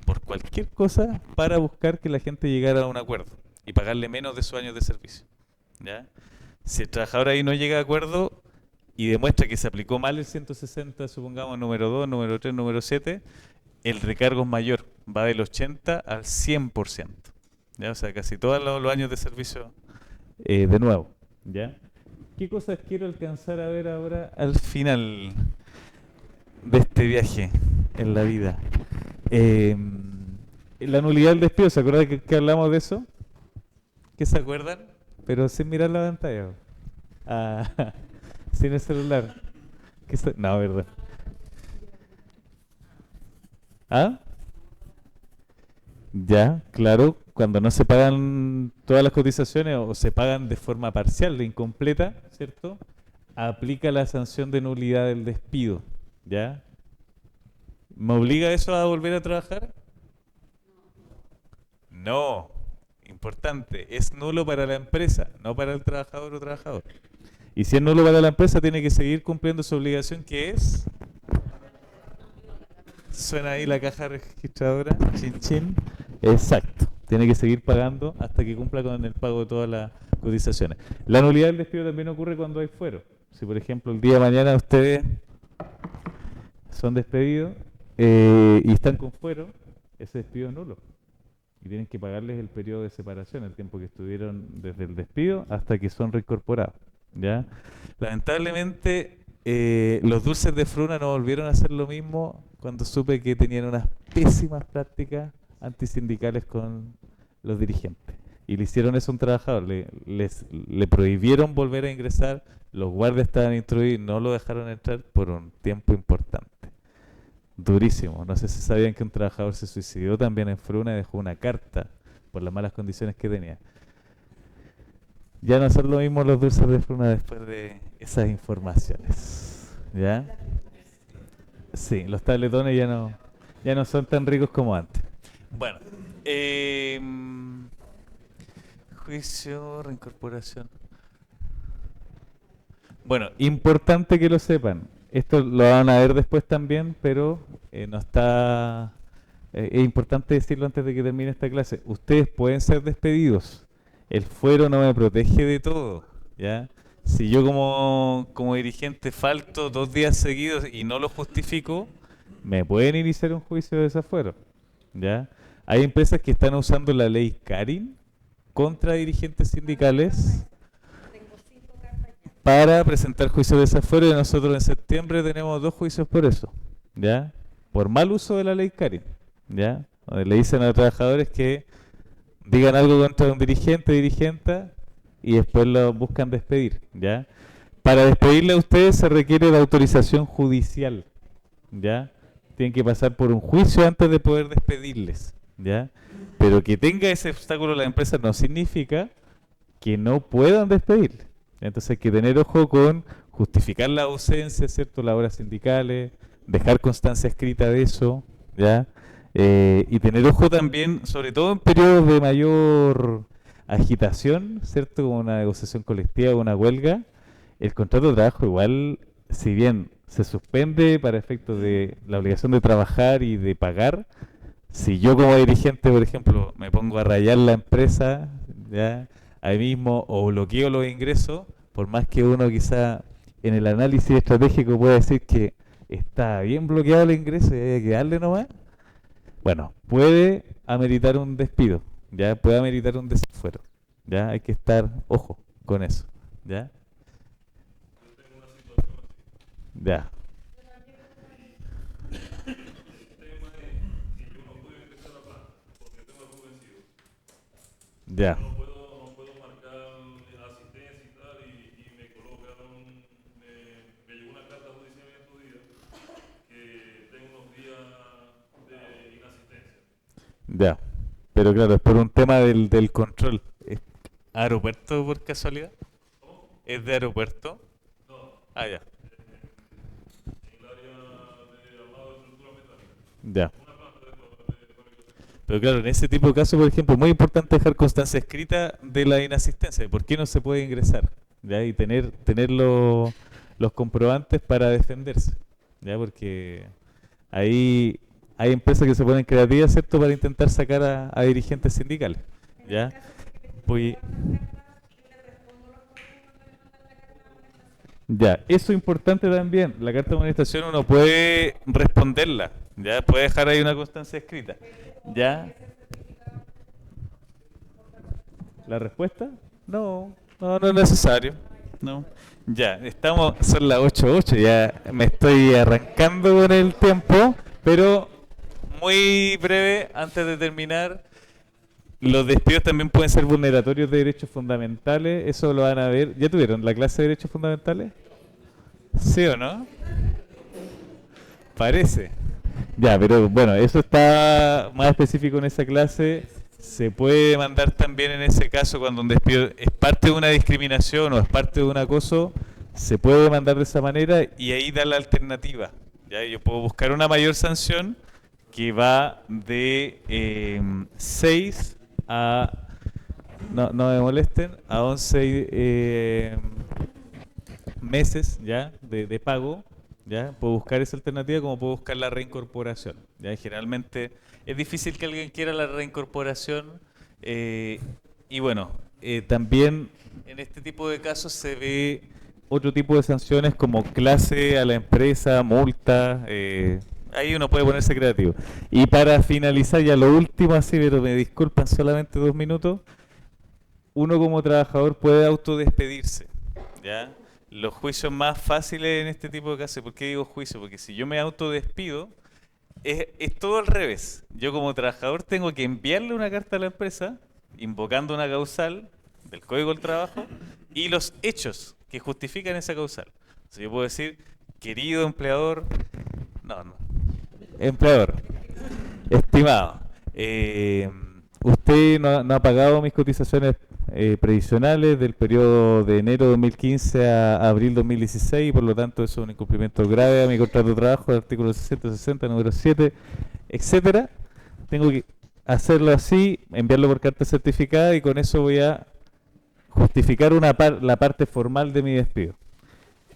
por cualquier cosa para buscar que la gente llegara a un acuerdo y pagarle menos de sus años de servicio. ¿Ya? Si el trabajador ahí no llega a acuerdo y demuestra que se aplicó mal el 160, supongamos número 2, número 3, número 7, el recargo es mayor, va del 80 al 100%. ¿Ya? O sea, casi todos los años de servicio de nuevo. ¿Ya? ¿Qué cosas quiero alcanzar a ver ahora al final de este viaje en la vida? La nulidad del despido, ¿se acuerdan que hablamos de eso? ¿Qué se acuerdan? Pero sin mirar la pantalla. Ah, sin el celular. No, verdad. ¿Ah? Ya, claro, cuando no se pagan todas las cotizaciones o se pagan de forma parcial, de incompleta, ¿cierto? Aplica la sanción de nulidad del despido, ¿ya? ¿Me obliga eso a volver a trabajar? No, importante, es nulo para la empresa, no para el trabajador o trabajador. Y si es nulo para la empresa, tiene que seguir cumpliendo su obligación, que es... Suena ahí la caja registradora, chin chin. Exacto, tiene que seguir pagando hasta que cumpla con el pago de todas las cotizaciones. La nulidad del despido también ocurre cuando hay fuero. Si por ejemplo el día de mañana ustedes son despedidos y están con fuero, ese despido es nulo. y tienen que pagarles el periodo de separación, el tiempo que estuvieron desde el despido hasta que son reincorporados, ¿ya? Lamentablemente, los dulces de Fruna no volvieron a hacer lo mismo cuando supe que tenían unas pésimas prácticas antisindicales con los dirigentes. Y le hicieron eso a un trabajador, le prohibieron volver a ingresar, los guardias estaban instruidos y no lo dejaron entrar por un tiempo importante. Durísimo. No sé si sabían que un trabajador se suicidó también en Fruna y dejó una carta por las malas condiciones que tenía. Ya no son lo mismo los dulces de Fruna después de esas informaciones. ¿Ya? Sí, los tabletones ya no son tan ricos como antes. Bueno, juicio, reincorporación. Bueno, importante que lo sepan. Esto lo van a ver después también, pero no está... es importante decirlo antes de que termine esta clase. Ustedes pueden ser despedidos. El fuero no me protege de todo, ¿ya? Si yo como dirigente falto 2 días seguidos y no lo justifico, me pueden iniciar un juicio de desafuero, ¿ya? Hay empresas que están usando la ley Karin contra dirigentes sindicales para presentar juicios de desafuero, y nosotros en septiembre tenemos 2 juicios por eso, ¿ya? Por mal uso de la ley Karin, ¿ya? Donde le dicen a los trabajadores que digan algo contra un dirigenta, y después lo buscan despedir, ¿ya? Para despedirle a ustedes se requiere de autorización judicial, ¿ya? Tienen que pasar por un juicio antes de poder despedirles, ¿ya? Pero que tenga ese obstáculo la empresa no significa que no puedan despedirle. Entonces hay que tener ojo con justificar la ausencia, ¿cierto? Las horas sindicales, dejar constancia escrita de eso, ¿ya? Y tener ojo también, sobre todo en periodos de mayor agitación, ¿cierto? Como una negociación colectiva o una huelga, el contrato de trabajo igual, si bien se suspende para efectos de la obligación de trabajar y de pagar, si yo como dirigente, por ejemplo, me pongo a rayar la empresa, ¿ya? Ahí mismo, o bloqueo los ingresos, por más que uno quizá en el análisis estratégico pueda decir que está bien bloqueado el ingreso y hay que darle nomás, bueno, puede ameritar un despido, ya puede ameritar un desafuero, ya hay que estar ojo con eso, ya. Ya. Ya. No puedo marcar asistencia y tal, y me colocan, me llegó una carta judicial en estos días que tengo unos días de inasistencia. Ya. Pero claro, es por un tema del control. ¿Es aeropuerto por casualidad? ¿Cómo? ¿Es de aeropuerto? No, Ah, ya. en el área de armado de estructura metálica. Ya. Una planta de fabricación. Pero claro, en ese tipo de casos, por ejemplo, es muy importante dejar constancia escrita de la inasistencia, de por qué no se puede ingresar, ¿ya? Y tener los comprobantes para defenderse, ¿ya? Porque ahí hay empresas que se ponen creativas, ¿cierto?, para intentar sacar a dirigentes sindicales, ¿ya? Pues, ya, eso es importante también. La carta de amonestación uno puede responderla, ya puede dejar ahí una constancia escrita, ya. ¿La respuesta? No es necesario. No. Ya, son las 8:08, ya me estoy arrancando con el tiempo, pero muy breve, antes de terminar. Los despidos también pueden ser vulneratorios de derechos fundamentales, eso lo van a ver. ¿Ya tuvieron la clase de derechos fundamentales? ¿Sí o no? Parece. Ya, pero bueno, eso está más específico en esa clase. Se puede demandar también en ese caso cuando un despido es parte de una discriminación o es parte de un acoso, se puede demandar de esa manera y ahí da la alternativa. ¿Ya? Yo puedo buscar una mayor sanción que va de 6 a, no me molesten, a 11 meses, ¿ya? De pago, ¿ya? Puedo buscar esa alternativa como puedo buscar la reincorporación, ¿ya? Generalmente es difícil que alguien quiera la reincorporación, y bueno, también en este tipo de casos se ve otro tipo de sanciones como clase a la empresa, multa, Ahí uno puede ponerse creativo. Y para finalizar ya lo último, así, pero me disculpan solamente 2 minutos, uno como trabajador puede autodespedirse, ¿ya? Los juicios más fáciles en este tipo de casos, ¿por qué digo juicio? Porque si yo me autodespido, es todo al revés. Yo como trabajador tengo que enviarle una carta a la empresa, invocando una causal del Código del Trabajo y los hechos que justifican esa causal. O sea, yo puedo decir, querido empleador, no, empleador, estimado, usted no ha pagado mis cotizaciones previsionales del periodo de enero 2015 a abril 2016 y por lo tanto eso es un incumplimiento grave a mi contrato de trabajo, artículo 660, número 7, etcétera. Tengo que hacerlo así, enviarlo por carta certificada y con eso voy a justificar la parte formal de mi despido.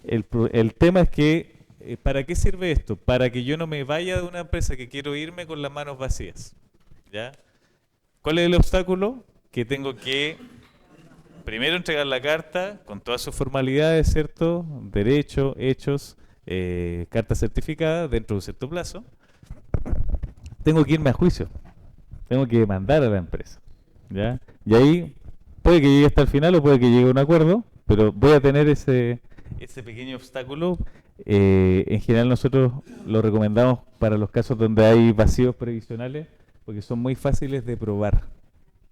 El tema es que, ¿para qué sirve esto? Para que yo no me vaya de una empresa que quiero irme con las manos vacías, ¿ya? ¿Cuál es el obstáculo? Que tengo que primero entregar la carta con todas sus formalidades, ¿cierto? Derecho, hechos, carta certificada dentro de un cierto plazo. Tengo que irme a juicio. Tengo que demandar a la empresa, ¿ya? Y ahí puede que llegue hasta el final o puede que llegue a un acuerdo, pero voy a tener ese pequeño obstáculo. En general nosotros lo recomendamos para los casos donde hay vacíos previsionales porque son muy fáciles de probar,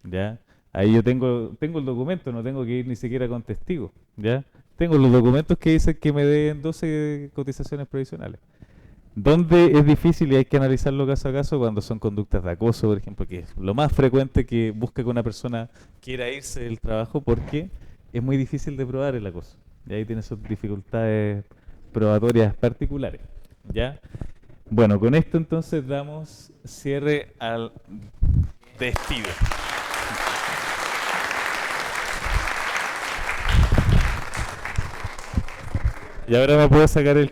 ¿ya? Ahí yo tengo el documento, no tengo que ir ni siquiera con testigos, ¿ya? Tengo los documentos que dicen que me den 12 cotizaciones previsionales. Donde es difícil y hay que analizarlo caso a caso cuando son conductas de acoso, por ejemplo, que es lo más frecuente que busca que una persona quiera irse del trabajo porque es muy difícil de probar el acoso. Y ahí tiene sus dificultades probatorias particulares, ¿ya? Bueno, con esto entonces damos cierre al despido. Y ahora me puedo sacar el